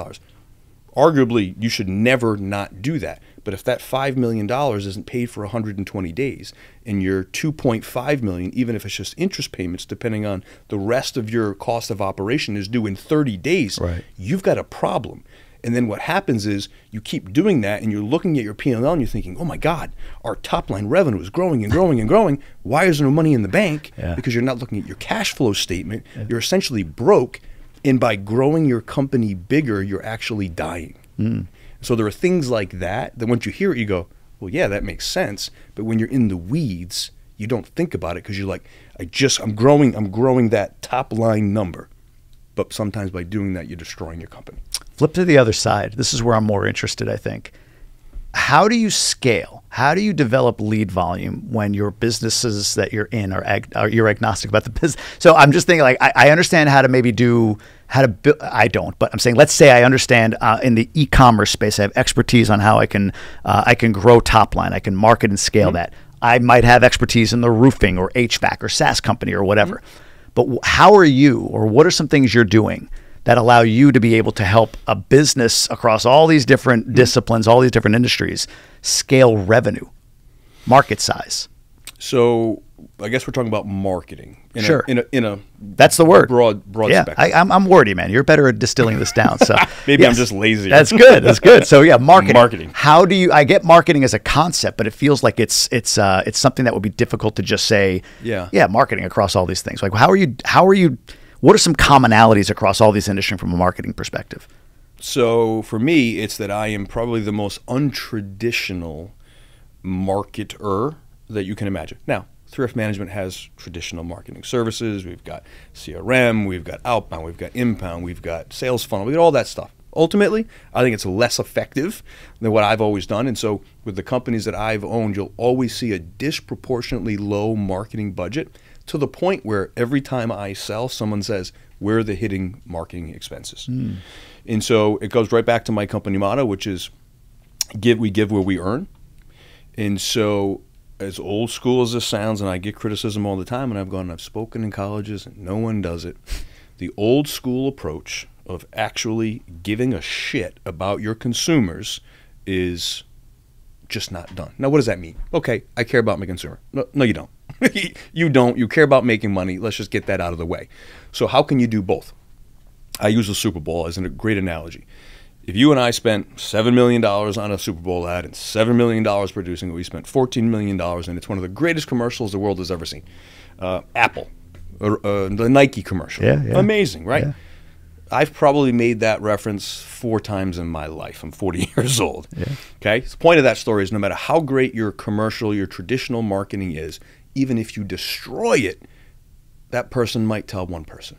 Arguably, you should never not do that. But if that $5 million isn't paid for 120 days and your $2.5 million, even if it's just interest payments, depending on the rest of your cost of operation, is due in 30 days, you've got a problem. And then what happens is you keep doing that and you're looking at your P&L and you're thinking, oh my God, our top line revenue is growing and growing and growing. Why is there no money in the bank? Because you're not looking at your cash flow statement. You're essentially broke. And by growing your company bigger, you're actually dying. So there are things like that once you hear it, you go, well, yeah, that makes sense. But when you're in the weeds, you don't think about it because you're like, I'm growing that top line number. But sometimes by doing that, you're destroying your company. Flip to the other side. This is where I'm more interested, I think. How do you scale? How do you develop lead volume when your businesses that you're in you're agnostic about the business? So I'm just thinking, like, I understand how to maybe build. I don't, but I'm saying, let's say I understand in the e-commerce space, I have expertise on how I can grow top line. I can market and scale that. I might have expertise in the roofing or HVAC or SaaS company or whatever. But how are you, or what are some things you're doing that allow you to be able to help a business across all these different disciplines, all these different industries, scale revenue, market size? So I guess we're talking about marketing. In a that's the word. Broad spectrum. I'm wordy, man. You're better at distilling this down. So maybe I'm just lazy. That's good. That's good. So yeah, marketing. How do you? I get marketing as a concept, but it feels like it's something that would be difficult to just say. Yeah, marketing across all these things. Like how are you? What are some commonalities across all these industries from a marketing perspective? So for me, it's that I am probably the most untraditional marketer that you can imagine. Now, Thrift Management has traditional marketing services. We've got CRM, we've got outbound, we've got inbound, we've got sales funnel, we've got all that stuff. Ultimately, I think it's less effective than what I've always done. And so with the companies that I've owned, you'll always see a disproportionately low marketing budget to the point where every time I sell, someone says, where are the hitting marketing expenses? And so it goes right back to my company motto, which is we give where we earn. And so as old school as this sounds, and I get criticism all the time, and I've spoken in colleges and no one does it, the old school approach of actually giving a shit about your consumers is just not done. Now, what does that mean? Okay, I care about my consumer. No, you don't. You don't. You care about making money. Let's just get that out of the way. So how can you do both? I use the Super Bowl as a great analogy. If you and I spent $7 million on a Super Bowl ad and $7 million producing it, we spent $14 million, and it's one of the greatest commercials the world has ever seen. Apple, the Nike commercial. Yeah, yeah. Amazing, right? Yeah. I've probably made that reference 4 times in my life. I'm 40 years old. Yeah. Okay? So the point of that story is no matter how great your commercial, your traditional marketing is, even if you destroy it, that person might tell one person.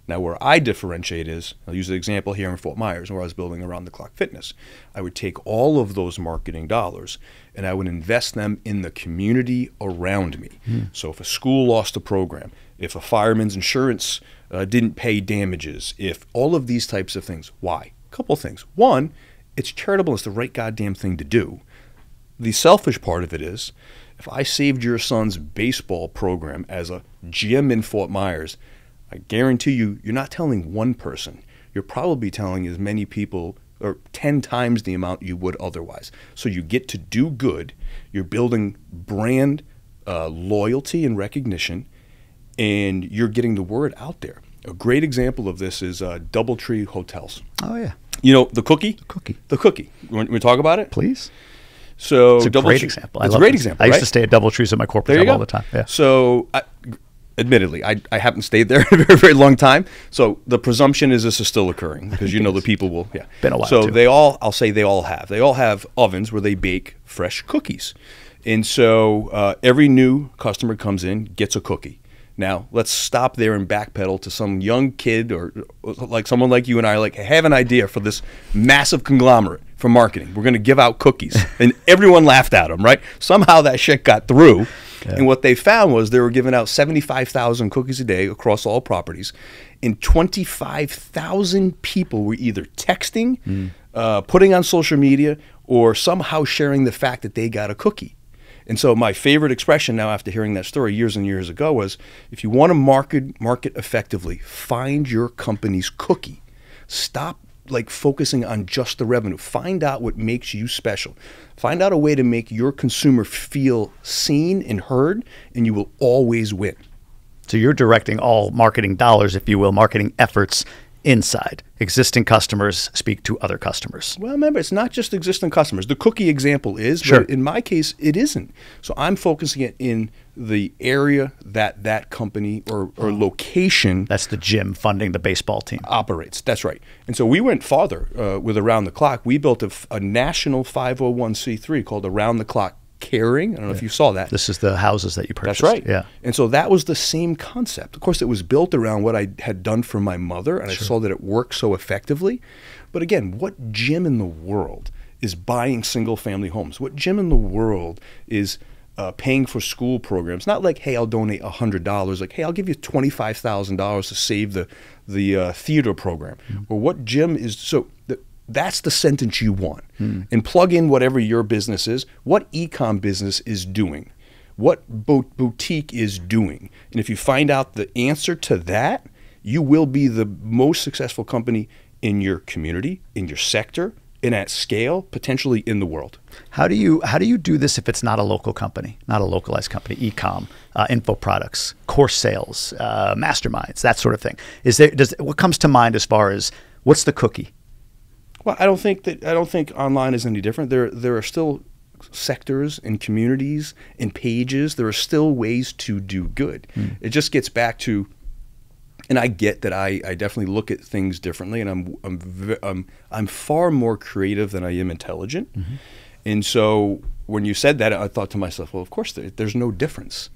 Now, where I differentiate is, I'll use an example here in Fort Myers where I was building around-the-clock fitness. I would take all of those marketing dollars and I would invest them in the community around me. So if a school lost a program, if a fireman's insurance didn't pay damages, if all of these types of things. Why? A couple of things. One, it's charitable. It's the right goddamn thing to do. The selfish part of it is, if I saved your son's baseball program as a gym in Fort Myers, I guarantee you, you're not telling one person. You're probably telling as many people, or 10 times the amount you would otherwise. So you get to do good. You're building brand loyalty and recognition, and you're getting the word out there. A great example of this is DoubleTree Hotels. Oh, yeah. You know, the cookie? The cookie. The cookie. Want we talk about it? Please. So It's a great example. It's a great example, I used right? to stay at DoubleTree's at my corporate job all the time. Yeah. So, admittedly, I haven't stayed there in a very, very long time. So the presumption is this is still occurring because you know the people will. Yeah. Been a while. So too. they all have ovens where they bake fresh cookies, and so every new customer comes in, gets a cookie. Now let's stop there and backpedal to some young kid or like someone like you and I. Like, I have an idea for this massive conglomerate for marketing. We're going to give out cookies, and everyone laughed at them. Right? Somehow that shit got through. Yeah. And what they found was they were giving out 75,000 cookies a day across all properties, and 25,000 people were either texting, putting on social media, or somehow sharing the fact that they got a cookie. And so my favorite expression now after hearing that story years and years ago was, if you want to market effectively, find your company's cookie. Stop focusing on just the revenue. Find out what makes you special. Find out a way to make your consumer feel seen and heard, and you will always win. So you're directing all marketing dollars, if you will, marketing efforts inside. Existing customers speak to other customers. Well, remember, it's not just existing customers. The cookie example is, sure. But in my case, it isn't. So I'm focusing it in the area that company or location. That's the gym funding the baseball team. Operates. That's right. And so we went farther with Around the Clock. We built a national 501c3 called Around the Clock Caring. I don't know if you saw that. This is the houses that you purchased. That's right. Yeah. And so that was the same concept. Of course, it was built around what I had done for my mother, and sure. I saw that it worked so effectively. But again, what gym in the world is buying single-family homes? What gym in the world is paying for school programs? Not like, hey, I'll donate $100. Like, hey, I'll give you $25,000 to save the theater program. Or what gym is so? That's the sentence you want. And plug in whatever your business is, what e-com business is doing, what boutique is doing. And if you find out the answer to that, you will be the most successful company in your community, in your sector, and at scale, potentially in the world. How do you do this if it's not a local company, not a localized company, e-com, info products, course sales, masterminds, that sort of thing? What comes to mind as far as what's the cookie? Well, I don't think online is any different. There are still sectors and communities and pages. There are still ways to do good. It just gets back to, and I get that I definitely look at things differently, and I'm far more creative than I am intelligent. And so when you said that, I thought to myself, well, of course there's no difference.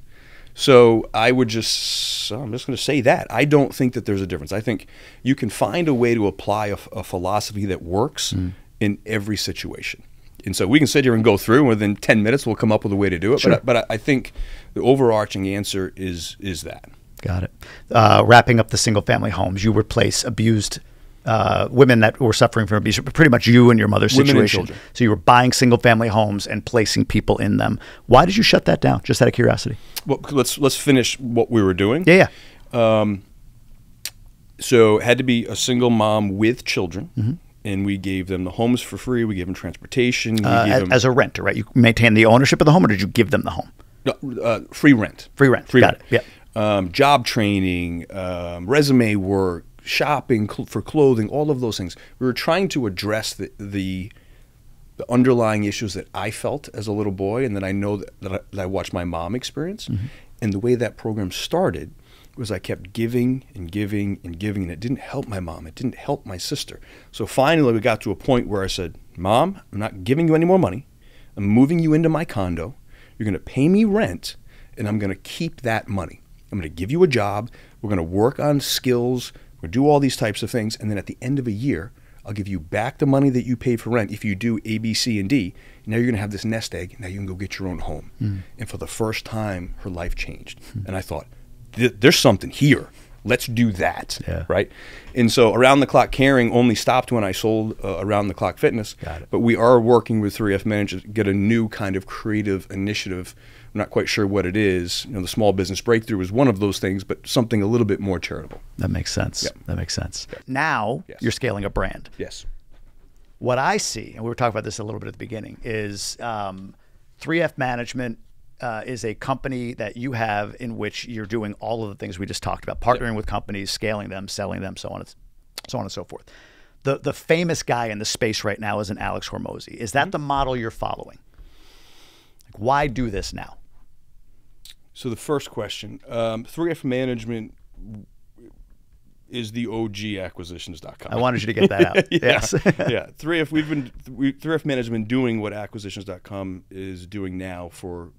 So I'm just going to say that. I don't think that there's a difference. I think you can find a way to apply a philosophy that works in every situation. And so we can sit here and go through, and within 10 minutes we'll come up with a way to do it. Sure. But I think the overarching answer is that. Got it. Wrapping up the single-family homes, you replace abused women that were suffering from abuse, pretty much you and your mother's situation. Women and children. So you were buying single-family homes and placing people in them. Why did you shut that down? Just out of curiosity. Well, let's finish what we were doing. Yeah. So it had to be a single mom with children, and we gave them the homes for free. We gave them transportation. We gave them, as a renter, right? You maintain the ownership of the home, or did you give them the home? No, free rent. Free rent. Got it. Yeah. Job training, resume work, shopping for clothing, all of those things. We were trying to address the underlying issues that I felt as a little boy, and that I know that I watched my mom experience. Mm-hmm. And the way that program started was I kept giving and giving and giving, and it didn't help my mom. It didn't help my sister. So finally we got to a point where I said, Mom, I'm not giving you any more money. I'm moving you into my condo. You're going to pay me rent, and I'm going to keep that money. I'm going to give you a job. We're going to work on skills. We're going to do all these types of things. And then at the end of a year, I'll give you back the money that you paid for rent if you do A, B, C, and D. Now you're going to have this nest egg. Now you can go get your own home. Mm. And for the first time, her life changed. Mm. And I thought, there's something here. Let's do that, right? And so Around the Clock Caring only stopped when I sold Around the Clock Fitness. Got it. But we are working with 3F Managers to get a new kind of creative initiative. I'm not quite sure what it is. The Small Business Breakthrough is one of those things, but something a little bit more charitable. That makes sense. Yep. That makes sense. Yep. Now you're scaling a brand. Yes. What I see, and we were talking about this a little bit at the beginning, is 3F Management is a company that you have in which you're doing all of the things we just talked about, partnering with companies, scaling them, selling them, so on and so forth. The famous guy in the space right now is an Alex Hormozi. Is that the model you're following? Like, why do this now? So the first question, 3F Management is the OG acquisitions.com. I wanted you to get that out. Yes. Yeah. 3F Management doing what acquisitions.com is doing now for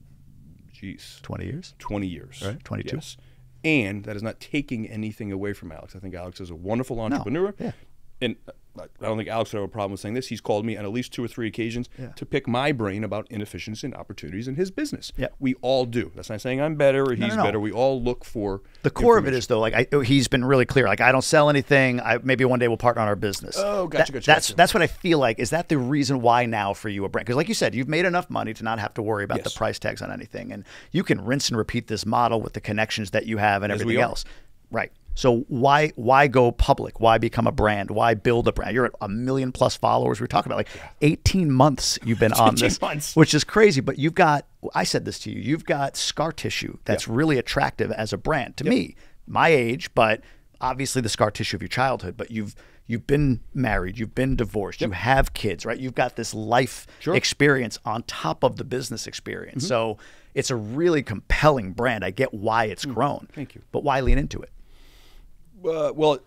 20 years? 20 years. Right, 22. Yes. And that is not taking anything away from Alex. I think Alex is a wonderful entrepreneur. No. Yeah. And I don't think Alex would have a problem with saying this. He's called me on at least 2 or 3 occasions to pick my brain about inefficiency and opportunities in his business. Yep. We all do. That's not saying I'm better or he's better. We all look for the core of it is, though, like he's been really clear. Like, I don't sell anything. Maybe one day we'll partner on our business. Oh, gotcha. That's what I feel like. Is that the reason why now for you a brand? Because like you said, you've made enough money to not have to worry about the price tags on anything. And you can rinse and repeat this model with the connections that you have and everything else. Right. So why go public? Why become a brand? Why build a brand? You're at 1 million+ followers. We're talking about like 18 months you've been on this, which is crazy. But you've got, I said this to you, you've got scar tissue that's really attractive as a brand to me, my age, but obviously the scar tissue of your childhood. But you've been married, you've been divorced, you have kids, right? You've got this life experience on top of the business experience. Mm-hmm. So it's a really compelling brand. I get why it's grown. Thank you. But why lean into it? Well,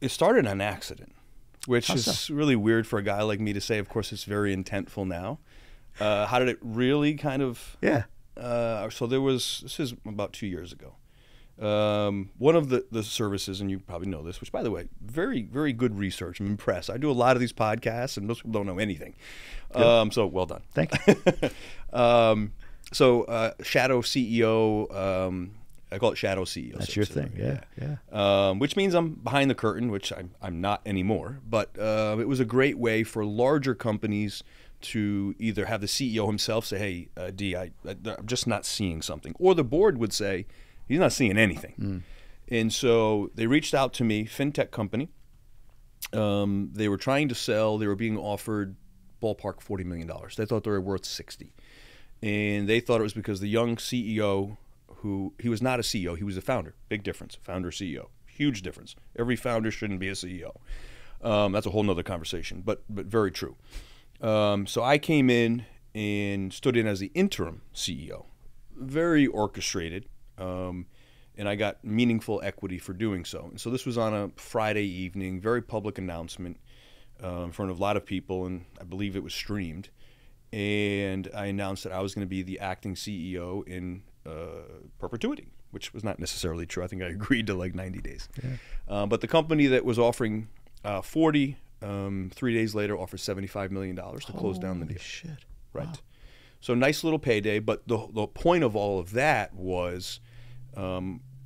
it started on accident, which is really weird for a guy like me to say. Of course, it's very intentful now. How did it really kind of? Yeah. So this is about 2 years ago. One of the services, and you probably know this, which, by the way, very, very good research. I'm impressed. I do a lot of these podcasts, and most people don't know anything. So well done. Thank you. Shadow CEO. I call it Shadow CEO. That's your thing, yeah. Which means I'm behind the curtain, which I'm not anymore. But it was a great way for larger companies to either have the CEO himself say, hey, D, I'm just not seeing something. Or the board would say, he's not seeing anything. Mm. And so they reached out to me, fintech company. They were trying to sell. They were being offered ballpark $40 million. They thought they were worth 60. And they thought it was because the young CEO, he was not a CEO, he was a founder. Big difference, founder, CEO. Huge difference. Every founder shouldn't be a CEO. That's a whole nother conversation, but very true. So I came in and stood in as the interim CEO. Very orchestrated, and I got meaningful equity for doing so. And so this was on a Friday evening, very public announcement in front of a lot of people, and I believe it was streamed. And I announced that I was going to be the acting CEO in perpetuity, which was not necessarily true. I think I agreed to like 90 days. Yeah. But the company that was offering 40, 3 days later offered $75 million to close down the deal. Shit. Right. Wow. So nice little payday. But the point of all of that was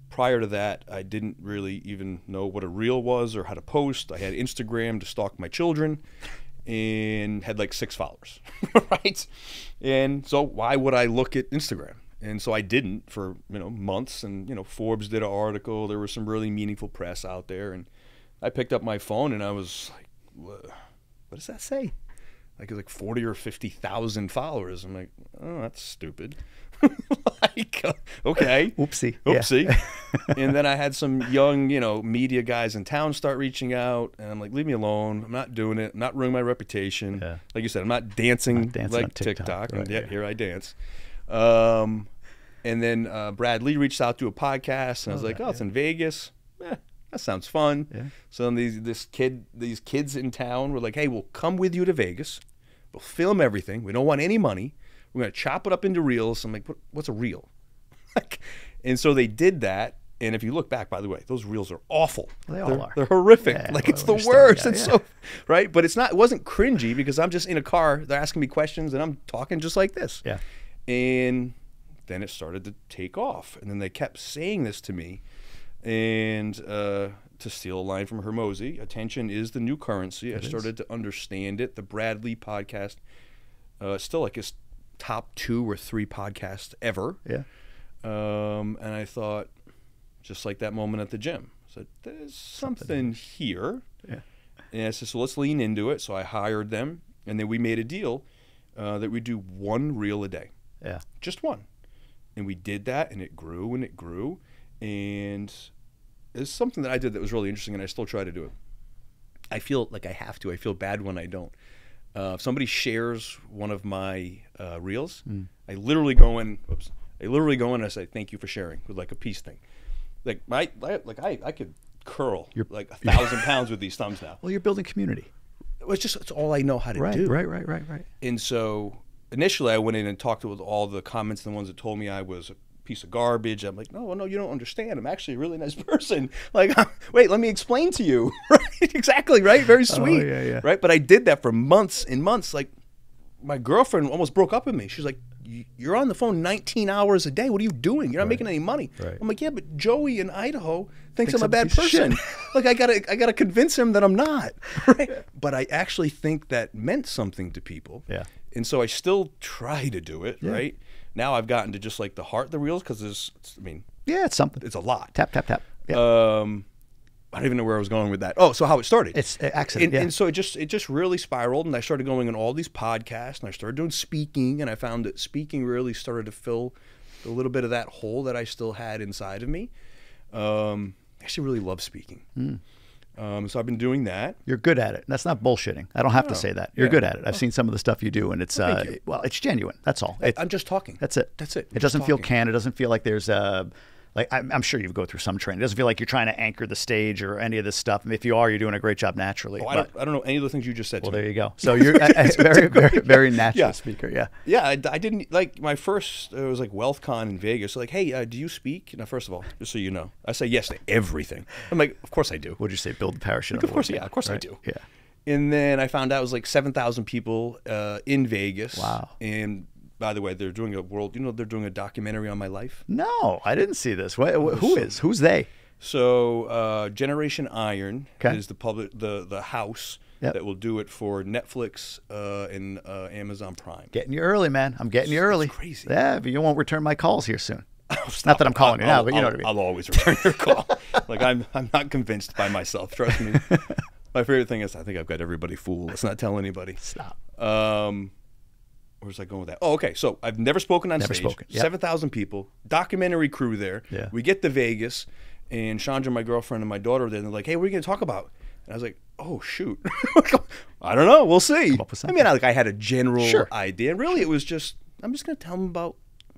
prior to that, I didn't really even know what a reel was or how to post. I had Instagram to stalk my children and had like 6 followers, right? And so why would I look at Instagram? And so I didn't for months, and Forbes did an article. There was some really meaningful press out there, and I picked up my phone and I was like, what does that say? like 40 or 50,000 followers. I'm like, oh, that's stupid. Like, okay. Oopsie. Yeah. And then I had some young, media guys in town start reaching out, and I'm like, leave me alone. I'm not doing it. I'm not ruining my reputation. Yeah. Like you said, I'm not dancing like TikTok. Right, and yet here I dance. And then Brad Lee reached out to a podcast, and I was like, it's in Vegas. That sounds fun. Yeah. So then these kids in town were like, hey, we'll come with you to Vegas. We'll film everything. We don't want any money. We're going to chop it up into reels. I'm like, what's a reel? And so they did that. And if you look back, by the way, those reels are awful. They all are. They're horrific. Yeah, it's the worst. It's so, right? But it wasn't cringy because I'm just in a car. They're asking me questions and I'm talking just like this. Yeah. And then it started to take off. And then they kept saying this to me. And to steal a line from Hermosi, attention is the new currency. I started to understand it. The Brad Lee podcast, still like his top 2 or 3 podcasts ever. Yeah. And I thought, just like that moment at the gym, I said, there's something here. Yeah. And I said, so let's lean into it. So I hired them, and then we made a deal that we do 1 reel a day. Yeah. Just 1. And we did that, and it grew and it grew. And it's something that I did that was really interesting, and I still try to do it. I feel like I have to. I feel bad when I don't. If somebody shares one of my reels, I literally go in. And I say, "Thank you for sharing," with like a peace thing. Like I could curl like 1,000 pounds with these thumbs now. Well, you're building community. It's all I know how to do. Right. And so initially, I went in and talked with all the comments, and the ones that told me I was a piece of garbage. I'm like, no, you don't understand. I'm actually a really nice person. Like, wait, let me explain to you. Right? Exactly. Right. Very sweet. Yeah. Right. But I did that for months and months. Like, my girlfriend almost broke up with me. She's like, you're on the phone 19 hours a day. What are you doing? You're not making any money. Right. I'm like, yeah, but Joey in Idaho thinks I'm a bad person. Like, I gotta convince him that I'm not. Right. But I actually think that meant something to people. Yeah. And so I still try to do it. Yeah. Right. Now I've gotten to just like the heart of the reels because it's something. It's a lot. Tap. Yeah. I don't even know where I was going with that. Oh, so how it started. It's an accident. And so it just really spiraled, and I started going on all these podcasts, and I started doing speaking, and I found that speaking really started to fill a little bit of that hole that I still had inside of me. I actually really love speaking. So I've been doing that. You're good at it. That's not bullshitting. I don't have to say that. You're good at it. I've seen some of the stuff you do, and it's it's genuine. That's all. I'm just talking. That's it. It doesn't feel canned. It doesn't feel like there's like I'm sure you go through some training. It doesn't feel like you're trying to anchor the stage or any of this stuff. And if you are, you're doing a great job naturally. I don't know any of the things you just said. Well, there you go. So you're a very natural speaker. Yeah. Yeah. I didn't like my first. It was like WealthCon in Vegas. So like, hey, do you speak? Now, first of all, just so you know, I say yes to everything. I'm like, of course I do. What'd you say? Build the parachute. Of course, yeah. Of course right? I do. Yeah. And then I found out it was like 7,000 people in Vegas. Wow. And by the way, they're doing they're doing a documentary on my life. No, I didn't see this. Who's they? So Generation Iron is the house that will do it for Netflix and Amazon Prime. Getting you early, man. I'm getting you early. That's crazy. Yeah, but you won't return my calls here soon. Not that I'm calling you now, but you know what I mean. I'll always return your call. Like I'm not convinced by myself. Trust me. My favorite thing is I think I've got everybody fooled. Let's not tell anybody. Stop. Where's I going with that? Oh, okay. So I've never spoken on stage. Yep. 7,000 people, documentary crew there. Yeah. We get to Vegas, and Chandra, my girlfriend, and my daughter there, and they're like, hey, what are we going to talk about? And I was like, oh, shoot. I don't know. We'll see. I mean, I had a general idea. And really, it was just, I'm just going to tell them about,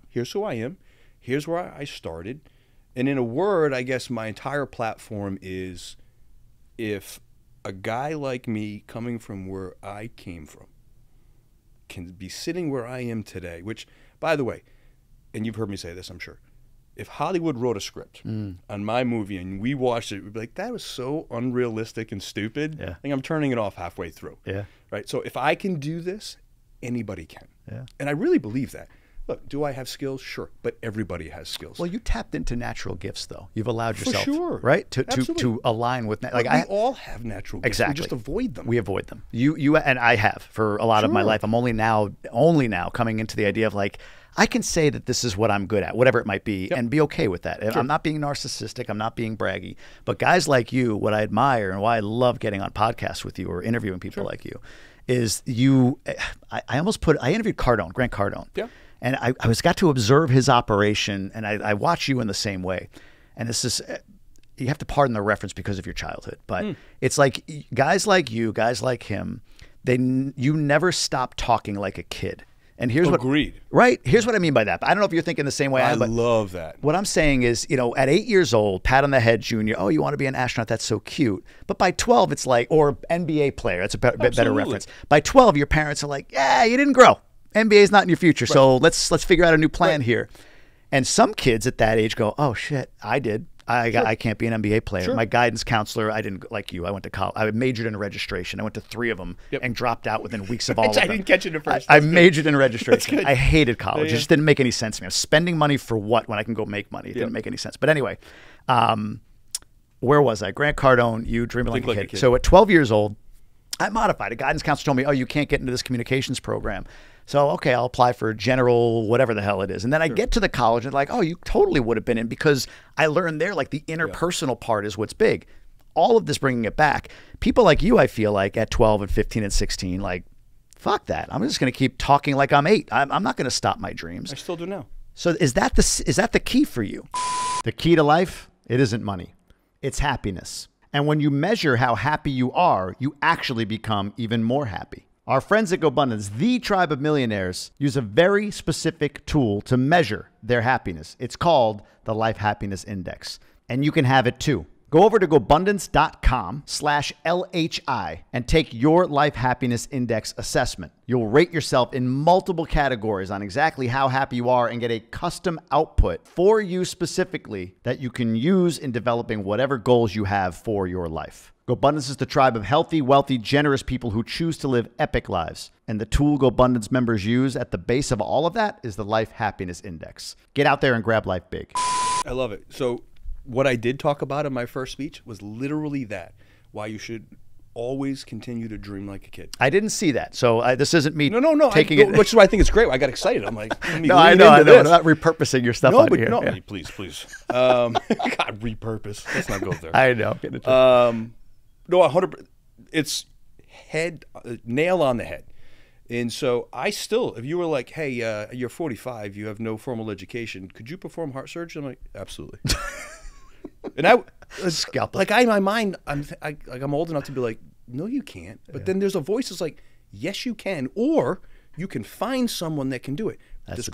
here's who I am. Here's where I started. And in a word, I guess my entire platform is if a guy like me coming from where I came from can be sitting where I am today, which, by the way, and you've heard me say this, I'm sure, if Hollywood wrote a script on my movie and we watched it, we'd be like, that was so unrealistic and stupid. Yeah. I think I'm turning it off halfway through. Yeah. Right? So if I can do this, anybody can. Yeah. And I really believe that. Look, do I have skills? Sure. But everybody has skills. Well, you tapped into natural gifts, though. You've allowed yourself, right? To align with, we all have natural gifts. Exactly. We just avoid them. We avoid them. You and I have for a lot of my life. I'm only now coming into the idea of like, I can say that this is what I'm good at, whatever it might be, and be okay with that. Sure. I'm not being narcissistic. I'm not being braggy. But guys like you, what I admire and why I love getting on podcasts with you or interviewing people like you, is I interviewed Grant Cardone. Yeah. And I got to observe his operation, and I watch you in the same way. And this is, you have to pardon the reference because of your childhood, but it's like guys like you, guys like him, you never stop talking like a kid. And here's Agreed. Right? Here's what I mean by that. But I don't know if you're thinking the same way. I love that. What I'm saying is, at 8 years old, pat on the head, junior, oh, you want to be an astronaut? That's so cute. But by 12, it's like, or NBA player, that's a better reference. By 12, your parents are like, yeah, you didn't grow. NBA is not in your future. Right. So let's figure out a new plan here. And some kids at that age go, oh shit, I did. I can't be an NBA player. Sure. My guidance counselor, I didn't like you. I went to college. I majored in registration. I went to 3 of them and dropped out within weeks of all of them. I didn't catch it at first. I majored in registration. I hated college. It just didn't make any sense to me. I was spending money for what when I can go make money? It didn't make any sense. But anyway, where was I? Grant Cardone, you dreaming like a kid. So at 12 years old, I modified. A guidance counselor told me, oh, you can't get into this communications program. So, okay, I'll apply for general, whatever the hell it is. And then I get to the college and like, oh, you totally would have been in, because I learned there, like the interpersonal part is what's big. All of this bringing it back. People like you, I feel like at 12 and 15 and 16, like, fuck that. I'm just going to keep talking like I'm 8. I'm not going to stop my dreams. I still do now. So is that the key for you? The key to life, it isn't money. It's happiness. And when you measure how happy you are, you actually become even more happy. Our friends at GoBundance, the Tribe of Millionaires, use a very specific tool to measure their happiness. It's called the Life Happiness Index, and you can have it too. Go over to GoBundance.com/LHI and take your Life Happiness Index assessment. You'll rate yourself in multiple categories on exactly how happy you are and get a custom output for you specifically that you can use in developing whatever goals you have for your life. GoBundance is the tribe of healthy, wealthy, generous people who choose to live epic lives. And the tool GoBundance members use at the base of all of that is the Life Happiness Index. Get out there and grab life big. I love it. So what I did talk about in my first speech was literally that, why you should always continue to dream like a kid. I didn't see that. So this isn't me taking it. Which is why I think it's great. I got excited. I'm like, let me no, I know. I'm not repurposing your stuff out here. No, yeah. Please. God, repurpose. Let's not go there. I know. No, 100%. It's nail on the head. And so I still, if you were like, hey, you're 45, you have no formal education, could you perform heart surgery? I'm like, absolutely. And I, like, in my mind, I'm old enough to be like, no, you can't. But then there's a voice that's like, yes, you can, or you can find someone that can do it. Let's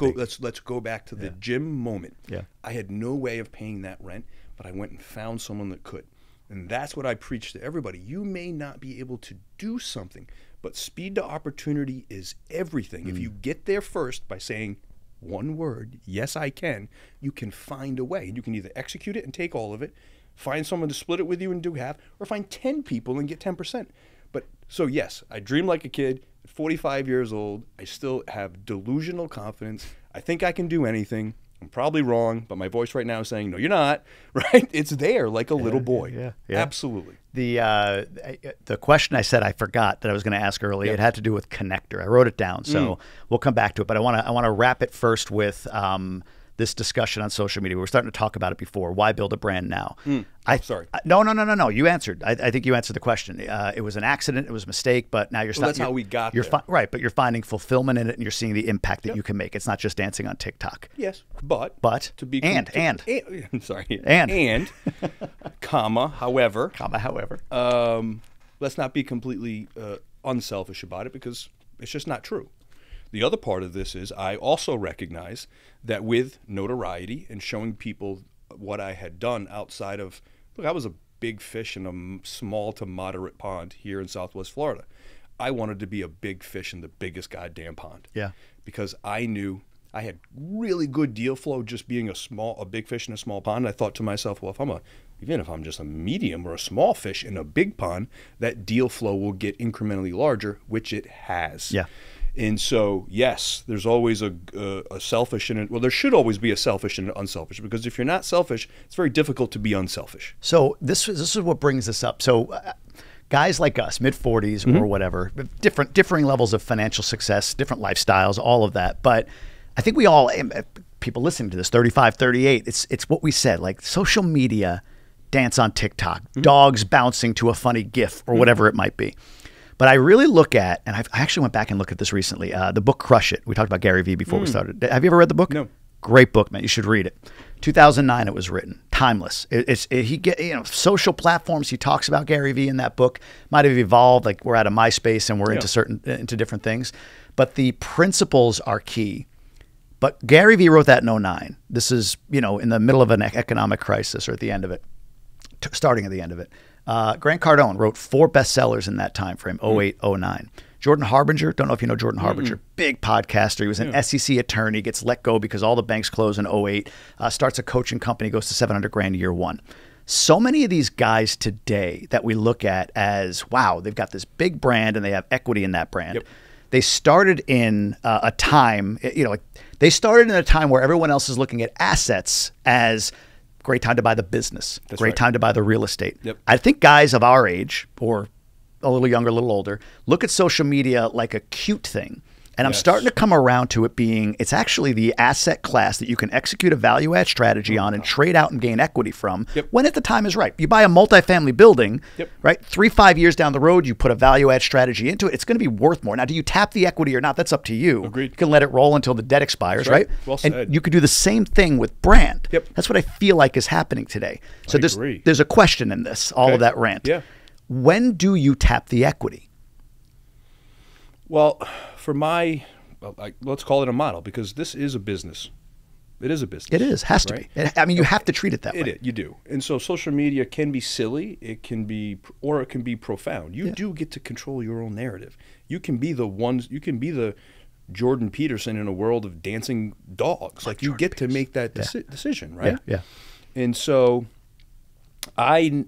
go back to the gym moment. Yeah, I had no way of paying that rent, but I went and found someone that could. And that's what I preach to everybody. You may not be able to do something, but speed to opportunity is everything. If you get there first by saying one word, yes, I can find a way. You can either execute it and take all of it, find someone to split it with you and do half, or find 10 people and get 10%. But so yes, I dream like a kid. At 45 years old, I still have delusional confidence. I think I can do anything. I'm probably wrong, but my voice right now is saying, no, you're not, right? It's there like a little boy. Yeah. Absolutely. The question I said I forgot that I was going to ask earlier, it had to do with connector. I wrote it down, so we'll come back to it. But I want to wrap it first with this discussion on social media. We were starting to talk about it before. Why build a brand now? Sorry. No. You answered. I think you answered the question. It was an accident. It was a mistake. But now that's how we got there. Right, but you're finding fulfillment in it, and you're seeing the impact that you can make. It's not just dancing on TikTok. Yes, but to be however, let's not be completely unselfish about it, because it's just not true. The other part of this is I also recognize that with notoriety and showing people what I had done outside of, look, I was a big fish in a small to moderate pond here in Southwest Florida. I wanted to be a big fish in the biggest goddamn pond. Yeah. Because I knew I had really good deal flow just being a big fish in a small pond. I thought to myself, well, even if I'm just a medium or a small fish in a big pond, that deal flow will get incrementally larger, which it has. Yeah. And so, yes, there's always a selfish and there should always be a selfish and an unselfish, because if you're not selfish, it's very difficult to be unselfish. So this is what brings us up. So guys like us, mid-40s or whatever, differing levels of financial success, different lifestyles, all of that. But I think we all, people listening to this, 35, 38, it's what we said, like social media, dance on TikTok, dogs bouncing to a funny GIF or whatever it might be. But I really look at, and I actually went back and looked at this recently, the book Crush It. We talked about Gary Vee before we started. Have you ever read the book? No. Great book, man. You should read it. 2009 it was written. Timeless. Social platforms. He talks about Gary Vee in that book. Might have evolved. Like we're out of MySpace and we're into different things. But the principles are key. But Gary Vee wrote that in 2009. This is, in the middle of an economic crisis or at the end of it, starting at the end of it. Grant Cardone wrote 4 bestsellers in that time frame, 08, 09. Jordan Harbinger, don't know if you know Jordan Harbinger, big podcaster. He was an SEC attorney, gets let go because all the banks close in 08, starts a coaching company, goes to $700,000 year one. So many of these guys today that we look at as, wow, they've got this big brand and they have equity in that brand. Yep. They started in a time, they started in a time where everyone else is looking at assets as great time to buy the business, great time to buy the real estate. Yep. I think guys of our age or a little younger, a little older, look at social media like a cute thing. And I'm starting to come around to it being, it's actually the asset class that you can execute a value add strategy on and trade out and gain equity from when at the time is right. You buy a multifamily building, right? 3-5 years down the road, you put a value add strategy into it. It's going to be worth more. Now, do you tap the equity or not? That's up to you. Agreed. You can let it roll until the debt expires, right? Well said. And you could do the same thing with brand. That's what I feel like is happening today. So there's a question in this, all of that rant. When do you tap the equity? Well, for let's call it a model, because this is a business. It is a business. It is, has to be. I mean, you have to treat it that way. You do. And so social media can be silly, it can be profound. You do get to control your own narrative. You can be the Jordan Peterson in a world of dancing dogs. Like you get to make that decision, right? Yeah. And so I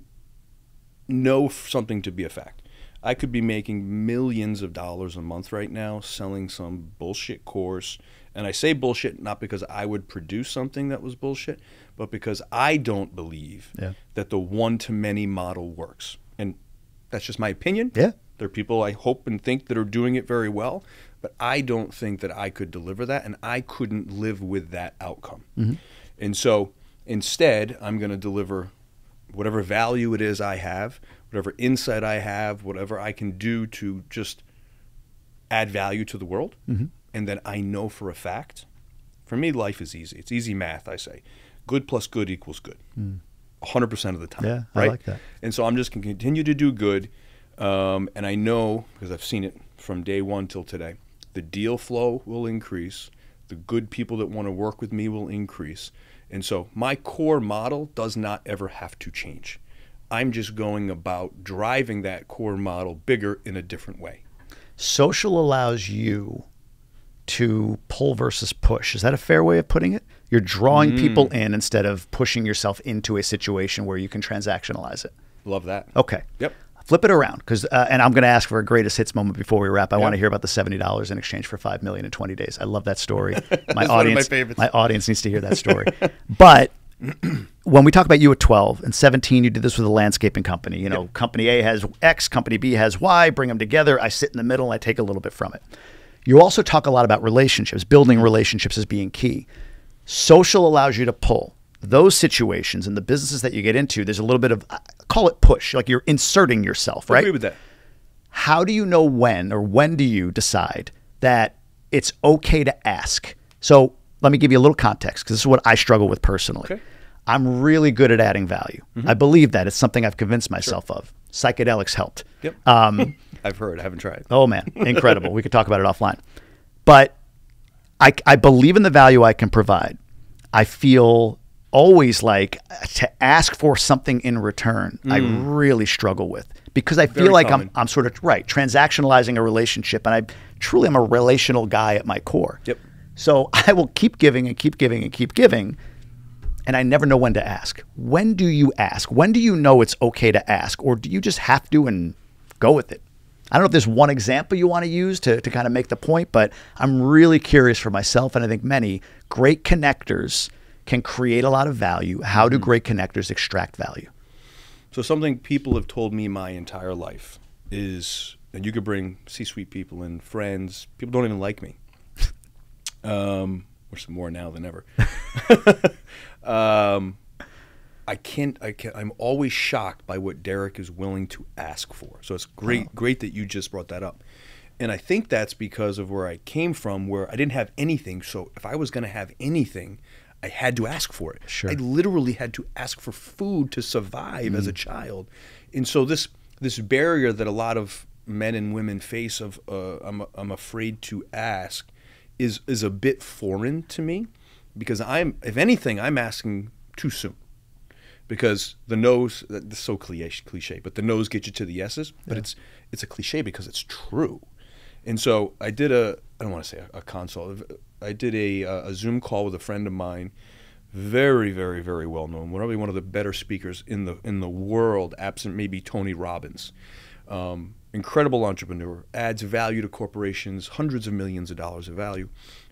know something to be a fact. I could be making millions of dollars a month right now selling some bullshit course. And I say bullshit not because I would produce something that was bullshit, but because I don't believe that the one-to-many model works. And that's just my opinion. Yeah. There are people I hope and think that are doing it very well, but I don't think that I could deliver that, and I couldn't live with that outcome. And so instead, I'm going to deliver whatever value it is I have, whatever insight I have, whatever I can do to just add value to the world. And then I know for a fact, for me, life is easy. It's easy math, I say. Good plus good equals good. 100% of the time. Yeah, right? I like that. And so I'm just going to continue to do good. And I know, because I've seen it from day one till today, the deal flow will increase. The good people that want to work with me will increase. And so my core model does not ever have to change. I'm just going about driving that core model bigger in a different way. Social allows you to pull versus push. Is that a fair way of putting it? You're drawing people in instead of pushing yourself into a situation where you can transactionalize it. Love that. Okay. Yep. Flip it around, because and I'm going to ask for a greatest hits moment before we wrap. I want to hear about the $70 in exchange for $5 million in 20 days. I love that story. My audience, one of my favorites. My audience needs to hear that story. But when we talk about you at 12 and 17, you did this with a landscaping company. You know, company A has X, company B has Y. Bring them together. I sit in the middle. And I take a little bit from it. You also talk a lot about relationships. Building relationships as being key. Social allows you to pull those situations and the businesses that you get into. There's a little bit of, call it push, like you're inserting yourself, right? I agree with that. How do you know when, or when do you decide that it's okay to ask? So let me give you a little context, because this is what I struggle with personally. Okay. I'm really good at adding value. I believe that. It's something I've convinced myself of. Psychedelics helped. Yep. I've heard. I haven't tried. Oh, man. Incredible. We could talk about it offline. But I believe in the value I can provide. I feel always like to ask for something in return, I really struggle with, because I feel like I'm sort of transactionalizing a relationship, and I truly am a relational guy at my core. Yep. So I will keep giving and keep giving and keep giving, and I never know when to ask. When do you ask? When do you know it's okay to ask, or do you just have to and go with it? I don't know if there's one example you want to use to kind of make the point, but I'm really curious for myself, and I think many great connectors can create a lot of value. How do great connectors extract value? So something people have told me my entire life is, and you could bring C-suite people and friends, people don't even like me, which is more now than ever. I I'm always shocked by what Derik is willing to ask for. So it's great that you just brought that up. And I think that's because of where I came from, where I didn't have anything. So if I was going to have anything, I had to ask for it. Sure. I literally had to ask for food to survive as a child. And so this barrier that a lot of men and women face of I'm afraid to ask is a bit foreign to me, because if anything, I'm asking too soon. Because the no's, that's so cliche, but the no's get you to the yeses. But it's a cliche because it's true. And so I did I don't want to say a consult. I did a Zoom call with a friend of mine, very, very, very well known, probably one of the better speakers in the world, absent maybe Tony Robbins. Incredible entrepreneur, adds value to corporations, hundreds of millions of dollars of value.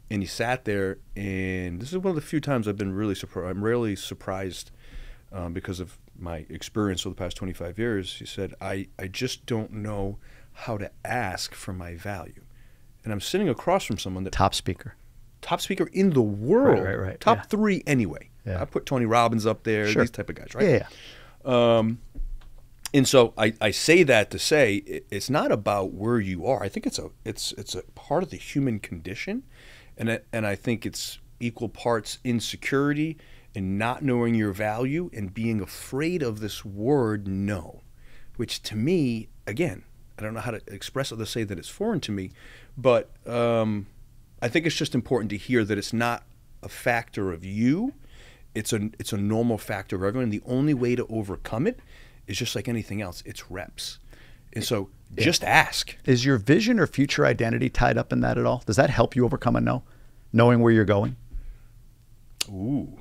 And he sat there, and this is one of the few times I've been really surprised. I'm rarely surprised because of my experience over the past 25 years. He said, I just don't know how to ask for my value. And I'm sitting across from someone that... Top speaker in the world. Right. Top three anyway. Yeah. I put Tony Robbins up there, Sure. These type of guys, right? Yeah. And so I say that to say it's not about where you are. I think it's a part of the human condition, and I think it's equal parts insecurity and not knowing your value and being afraid of this word no, which to me, again, I don't know how to express it to say that it's foreign to me, but I think it's just important to hear that it's not a factor of you. It's a normal factor of everyone. The only way to overcome it is just like anything else. It's reps. And so just ask. Is your vision or future identity tied up in that at all? Does that help you overcome a no? Knowing where you're going? Ooh,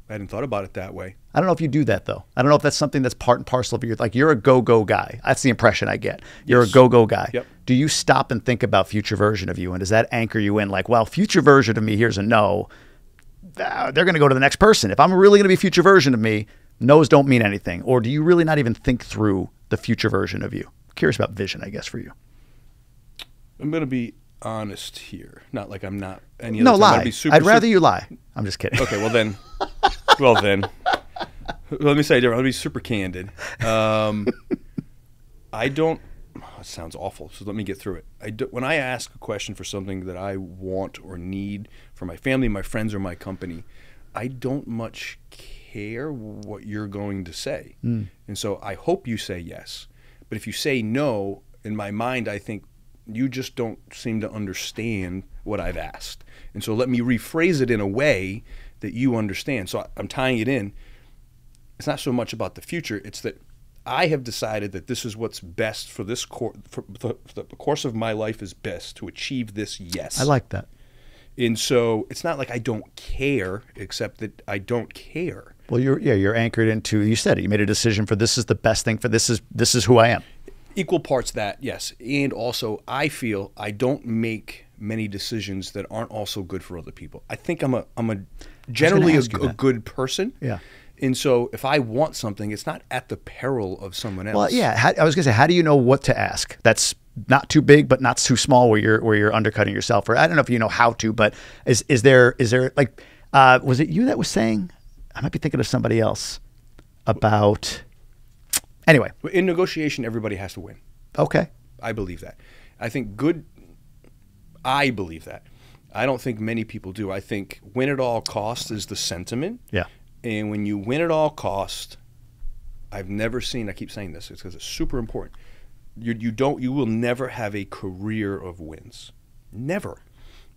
I hadn't thought about it that way. I don't know if you do that, though. I don't know if that's something that's part and parcel of your, like, you're a go-go guy. That's the impression I get. You're a go-go guy. Yep. Do you stop and think about future version of you? And does that anchor you in, like, well, future version of me, here's a no. They're going to go to the next person. If I'm really going to be future version of me, no's don't mean anything. Or do you really not even think through the future version of you? Curious about vision, I guess, for you. I'm going to be honest here. Not like I'm not any No, other time. lie. I'd rather you lie. I'm just kidding. Okay, well then. Let me say it different. I'll be super candid. I don't. It sounds awful, so let me get through it. When I ask a question for something that I want or need for my family, my friends, or my company, I don't much care what you're going to say. And so I hope you say yes. But if you say no, in my mind, I think you just don't seem to understand what I've asked. And so let me rephrase it in a way that you understand. So I'm tying it in. It's not so much about the future. It's that I have decided that this is what's best for this for the course of my life is best to achieve this yes. I like that. And so it's not like I don't care, except that I don't care. Well, you're anchored into, you said it, you made a decision for this is the best thing for this is who I am. Equal parts that, yes. And also I feel I don't make many decisions that aren't also good for other people. I think I'm a generally a good person. Yeah. And so if I want something, it's not at the peril of someone else. Well, yeah. I was going to say, how do you know what to ask? That's not too big, but not too small where you're undercutting yourself. Or I don't know if you know how to, but is there like, was it you that was saying, I might be thinking of somebody else about, anyway. In negotiation, everybody has to win. Okay. I believe that. I believe that. I don't think many people do. I think win at all costs is the sentiment. Yeah. And when you win at all cost, I've never seen, I keep saying this, it's because it's super important. You will never have a career of wins. Never.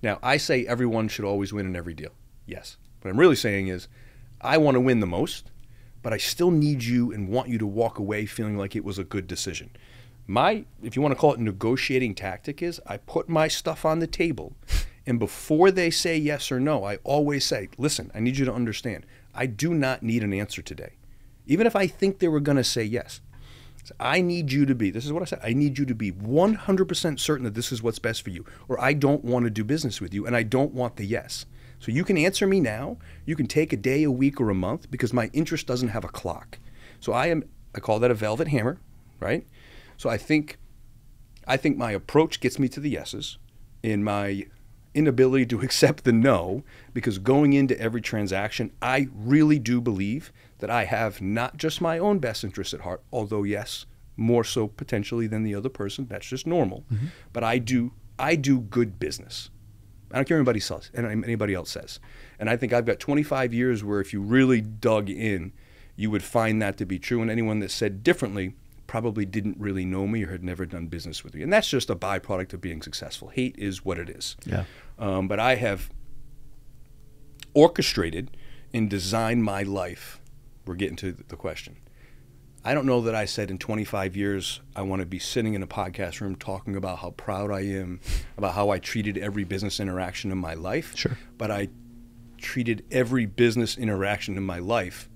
Now, I say everyone should always win in every deal. Yes. What I'm really saying is I want to win the most, but I still need you and want you to walk away feeling like it was a good decision. If you want to call it negotiating tactic, is I put my stuff on the table, and before they say yes or no, I always say, listen, I need you to understand, I do not need an answer today. Even if I think they were going to say yes. So I need you to be, this is what I said, I need you to be 100% certain that this is what's best for you, or I don't want to do business with you, and I don't want the yes. So you can answer me now, you can take a day, a week, or a month, because my interest doesn't have a clock. So I call that a velvet hammer, right? So I think my approach gets me to the yeses, and my inability to accept the no, because going into every transaction, I really do believe that I have not just my own best interest at heart, although yes, more so potentially than the other person. That's just normal. But I do good business. I don't care what anybody else says. And I think I've got 25 years where if you really dug in, you would find that to be true. And anyone that said differently probably didn't really know me or had never done business with me. And that's just a byproduct of being successful. Hate is what it is. Yeah. But I have orchestrated and designed my life. We're getting to the question. I don't know that I said in 25 years I want to be sitting in a podcast room talking about how proud I am, about how I treated every business interaction in my life. Sure. But I treated every business interaction in my life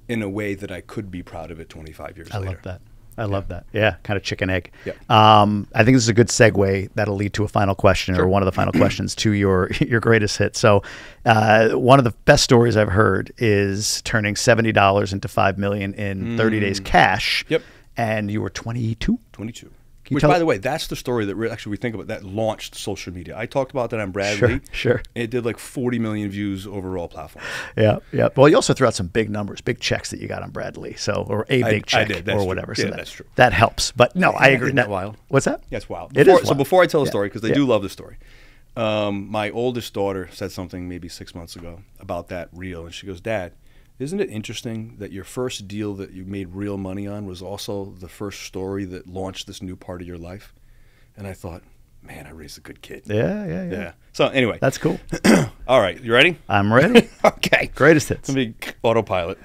in a way that I could be proud of it 25 years later. I love that. I love that. Yeah, kind of chicken egg. Yeah. I think this is a good segue that'll lead to a final question, or one of the final questions to your greatest hit. So one of the best stories I've heard is turning $70 into $5 million in 30 days cash. Yep. And you were 22? 22. Which, by the way, that's the story that we think about that launched social media. I talked about that on Bradley. Sure. It did like 40 million views over all platforms. Yeah. Well, you also threw out some big numbers, big checks that you got on Bradley. So, or a big check, I did. That's or whatever. True. So yeah, that's true. That helps. But no, I agree. Isn't that wild? What's that? That's wild. It is wild. So before I tell the story, because they Yeah. do love the story, my oldest daughter said something maybe 6 months ago about that reel, and she goes, "Dad, isn't it interesting that your first deal that you made real money on was also the first story that launched this new part of your life?" And I thought, man, I raised a good kid. Yeah. So anyway. That's cool. All right. You ready? I'm ready. Okay. Greatest hits. Let me autopilot.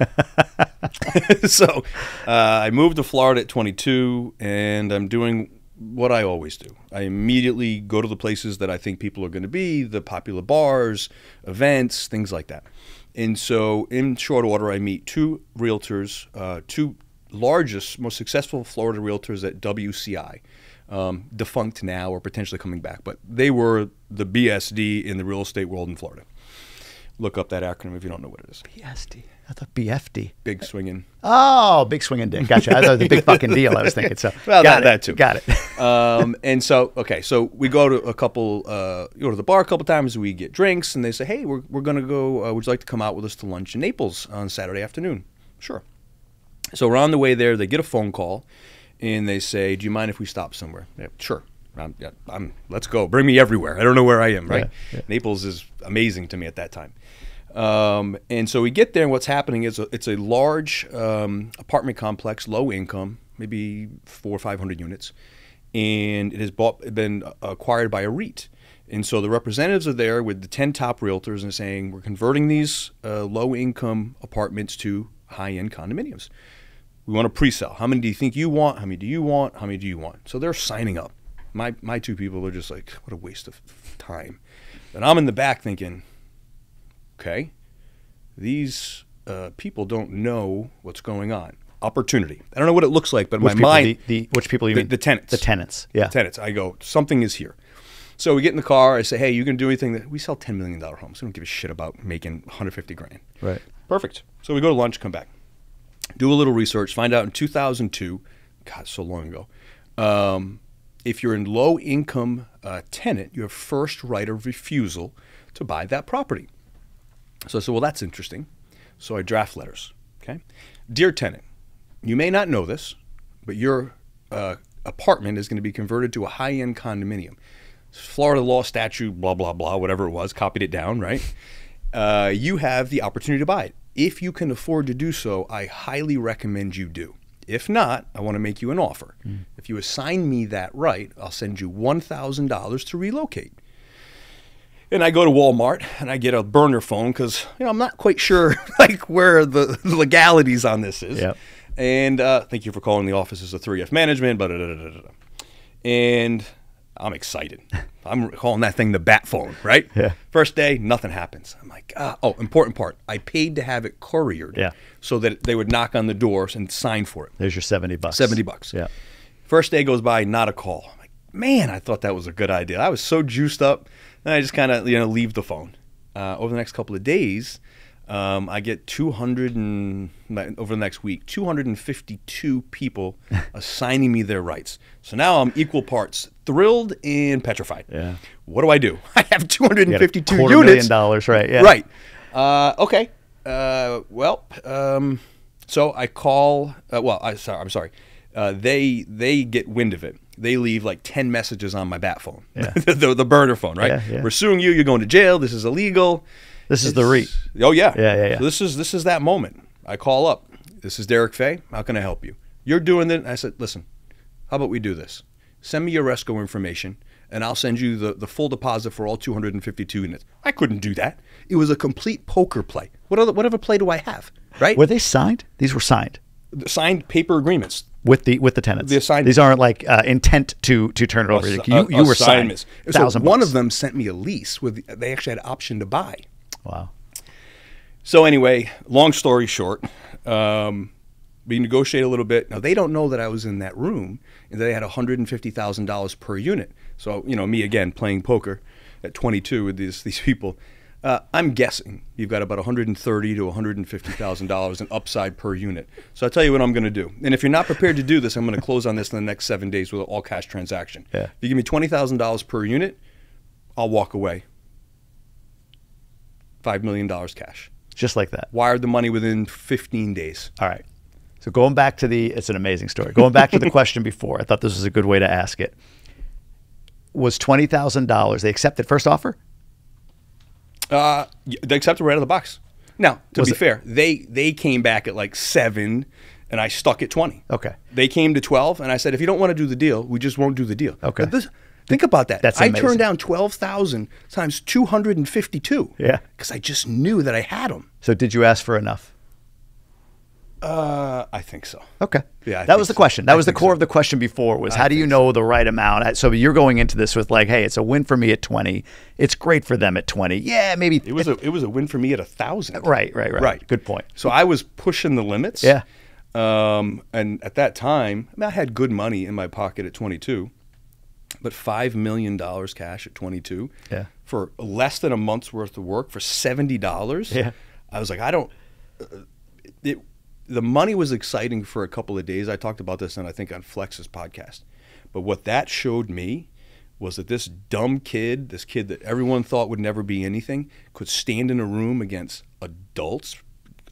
So I moved to Florida at 22, and I'm doing what I always do. I immediately go to the places that I think people are going to be, the popular bars, events, things like that. And so in short order, I meet two realtors, two largest, most successful Florida realtors at WCI. Defunct now or potentially coming back, but they were the BSD in the real estate world in Florida. Look up that acronym if you don't know what it is. BSD. I thought BFD. Big swinging. Oh, big swinging dick. Gotcha. I thought it was a big fucking deal. I was thinking so. Well, that too. Got it. And so, okay, so we go to go to the bar a couple times. We get drinks, and they say, "Hey, we're gonna go. Would you like to come out with us to lunch in Naples on Saturday afternoon?" Sure. So we're on the way there. They get a phone call. And they say, "Do you mind if we stop somewhere?" Yeah, sure. Let's go. Bring me everywhere. I don't know where I am, right? Yeah. Naples is amazing to me at that time. And so we get there, and what's happening is it's a large apartment complex, low income, maybe 400 or 500 units. And it has been acquired by a REIT. And so the representatives are there with the 10 top realtors and saying, "We're converting these low income apartments to high-end condominiums. We want to pre-sell. How many do you think you want? How many do you want? How many do you want?" So they're signing up. My two people are just like, what a waste of time. And I'm in the back thinking, okay, these people don't know what's going on. Opportunity. I don't know what it looks like, but in my mind. Which people you mean? The tenants. The tenants, yeah. The tenants. I go, something is here. So we get in the car. I say, "Hey, you can do anything that we sell $10 million homes. We don't give a shit about making 150 grand. Right. Perfect. So we go to lunch, come back. Do a little research, find out in 2002, God, so long ago, if you're in low-income tenant, you have first right of refusal to buy that property. So I said, well, that's interesting. So I draft letters, okay? "Dear tenant, you may not know this, but your apartment is going to be converted to a high-end condominium. Florida law statute, blah, blah, blah, whatever it was, copied it down, right? You have the opportunity to buy it. If you can afford to do so, I highly recommend you do. If not, I want to make you an offer. If you assign me that right, I'll send you $1,000 to relocate." And I go to Walmart and I get a burner phone because I'm not quite sure like where the legalities on this is. Yep. And thank you for calling the offices of 3F Management. And I'm excited. I'm calling that thing the bat phone, right? Yeah. First day, nothing happens. I'm like, oh, important part. I paid to have it couriered so that they would knock on the doors and sign for it. There's your $70. $70. Yeah. First day goes by, not a call. I'm like, man, I thought that was a good idea. I was so juiced up, and I just kind of leave the phone. Over the next couple of days, I get 200 and over the next week, 252 people assigning me their rights. So now I'm equal parts thrilled and petrified. Yeah. What do? I have 252 $250 units. million, right? Yeah. Right. Okay. So I call. I'm sorry. They get wind of it. They leave like 10 messages on my bat phone, the burner phone, right? Yeah. We're suing you. You're going to jail. This is illegal. This is the REIT. Oh yeah. Yeah. So this is that moment. I call up. This is Derik Fay. How can I help you? You're doing it. I said, listen, how about we do this? Send me your Resco information, and I'll send you the full deposit for all 252 units. I couldn't do that. It was a complete poker play. What other play do I have, right? Were they signed? These were signed. Signed paper agreagents. With the tenants. The assignment. These aren't like intent to turn it over. You were signed. So one of them sent me a lease they actually had an option to buy. Wow. So anyway, long story short, we negotiate a little bit. Now they don't know that I was in that room and that they had $150,000 per unit. So me again playing poker at 22 with these people. I'm guessing you've got about $130,000 to $150,000 in upside per unit. So I'll tell you what I'm going to do. And if you're not prepared to do this, I'm going to close on this in the next 7 days with an all cash transaction. Yeah. If you give me $20,000 per unit, I'll walk away. $5 million cash. Just like that. Wired the money within 15 days. All right. So going back to it's an amazing story. Going back to the question before, I thought this was a good way to ask it. Was $20,000, they accepted first offer? They accepted right out of the box. Now, to be fair, they came back at like 7 and I stuck at 20. Okay. They came to 12 and I said, if you don't want to do the deal, we just won't do the deal. Okay. Think about that. That's I amazing. turned down 12,000 times 252. Yeah. Because I just knew that I had them. So did you ask for enough? I think so. Okay. Yeah, that was the question. That was the core of the question before was how do you know the right amount? So you're going into this with like, hey, it's a win for me at 20. It's great for them at 20. Yeah, maybe. It was a win for me at 1,000. Right. Good point. So I was pushing the limits. Yeah. And at that time, I had good money in my pocket at 22, but $5 million cash at 22 for less than a month's worth of work for $70. Yeah. I was like, the money was exciting for a couple of days. I talked about this, I think, on Flex's podcast. But what that showed me was that this dumb kid, this kid that everyone thought would never be anything, could stand in a room against adults.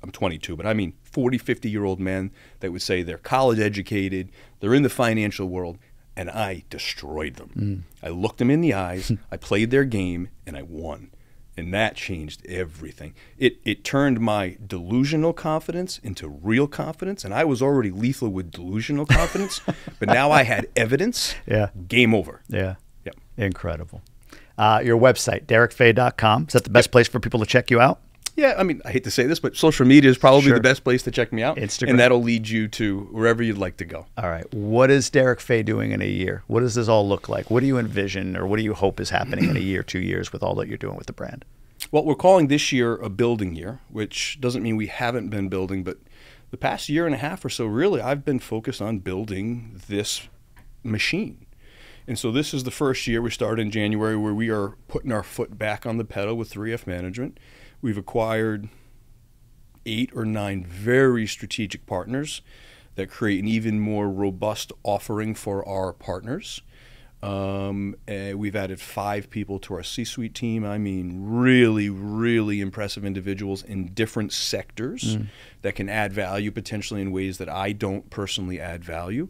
I'm 22, but I mean 40, 50-year-old men that would say they're college educated, they're in the financial world, and I destroyed them. I looked them in the eyes, I played their game, and I won. And that changed everything. It turned my delusional confidence into real confidence, and I was already lethal with delusional confidence, but now I had evidence. Yeah. Game over. Yeah. Yep. Incredible. Your website, derikfay.com. Is that the best place for people to check you out? Yeah, I mean, I hate to say this, but social media is probably the best place to check me out. Instagram. And that'll lead you to wherever you'd like to go. All right. What is Derik Fay doing in a year? What does this all look like? What do you envision or what do you hope is happening in a year, 2 years with all that you're doing with the brand? Well, we're calling this year a building year, which doesn't mean we haven't been building, but the past year and a half or so, really, I've been focused on building this machine. And so this is the first year. We started in January where we are putting our foot back on the pedal with 3F Management. We've acquired 8 or 9 very strategic partners that create an even more robust offering for our partners. And we've added 5 people to our C-suite team. I mean, really, really impressive individuals in different sectors that can add value potentially in ways that I don't personally add value.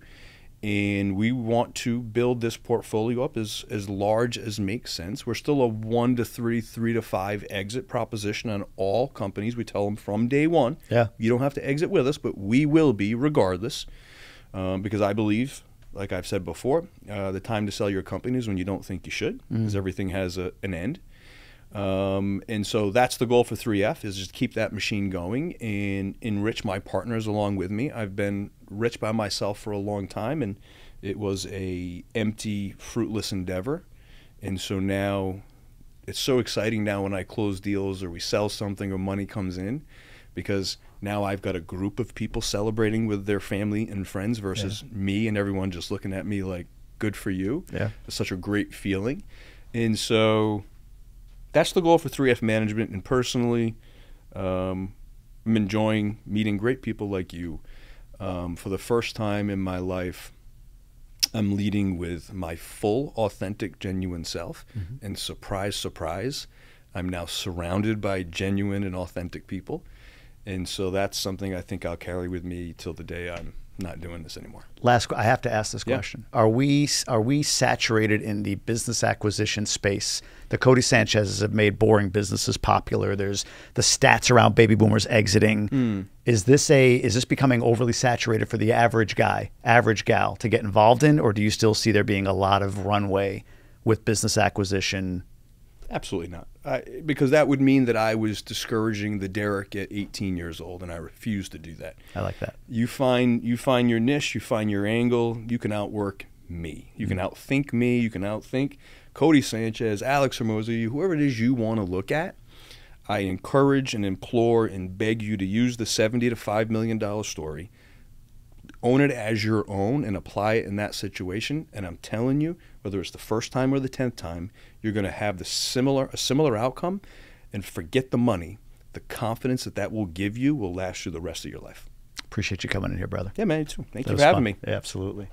And we want to build this portfolio up as large as makes sense. We're still a 1 to 3, 3 to 5 exit proposition on all companies. We tell them from day one, you don't have to exit with us, but we will be regardless. Because I believe, like I've said before, the time to sell your company is when you don't think you should, because everything has an end. And so that's the goal for 3F, is just keep that machine going and enrich my partners along with me. I've been rich by myself for a long time, and it was a empty, fruitless endeavor. And so now it's so exciting now when I close deals or we sell something or money comes in, because now I've got a group of people celebrating with their family and friends versus me and everyone just looking at me like, good for you. It's such a great feeling. And so that's the goal for 3F Management. And personally, I'm enjoying meeting great people like you. For the first time in my life, I'm leading with my full, authentic, genuine self. And surprise, surprise, I'm now surrounded by genuine and authentic people. And so that's something I think I'll carry with me till the day I'm not doing this anymore. I have to ask this question. Are we saturated in the business acquisition space? The Cody Sanchez's have made boring businesses popular. There's the stats around baby boomers exiting. Is this becoming overly saturated for the average guy, average gal to get involved in, or do you still see there being a lot of runway with business acquisition? Absolutely not. Because that would mean that I was discouraging the Derik at 18 years old, and I refuse to do that. I like that. You find your niche, you find your angle, you can outwork me. You can outthink me, you can outthink Cody Sanchez, Alex Hermosi, whoever it is you want to look at. I encourage and implore and beg you to use the $70 to $5 million story, own it as your own, and apply it in that situation. And I'm telling you, whether it's the first time or the 10th time, you're going to have a similar outcome. And forget the money. The confidence that will give you will last you the rest of your life. Appreciate you coming in here, brother. Yeah, man, you too. Thank you for having me. Yeah, absolutely.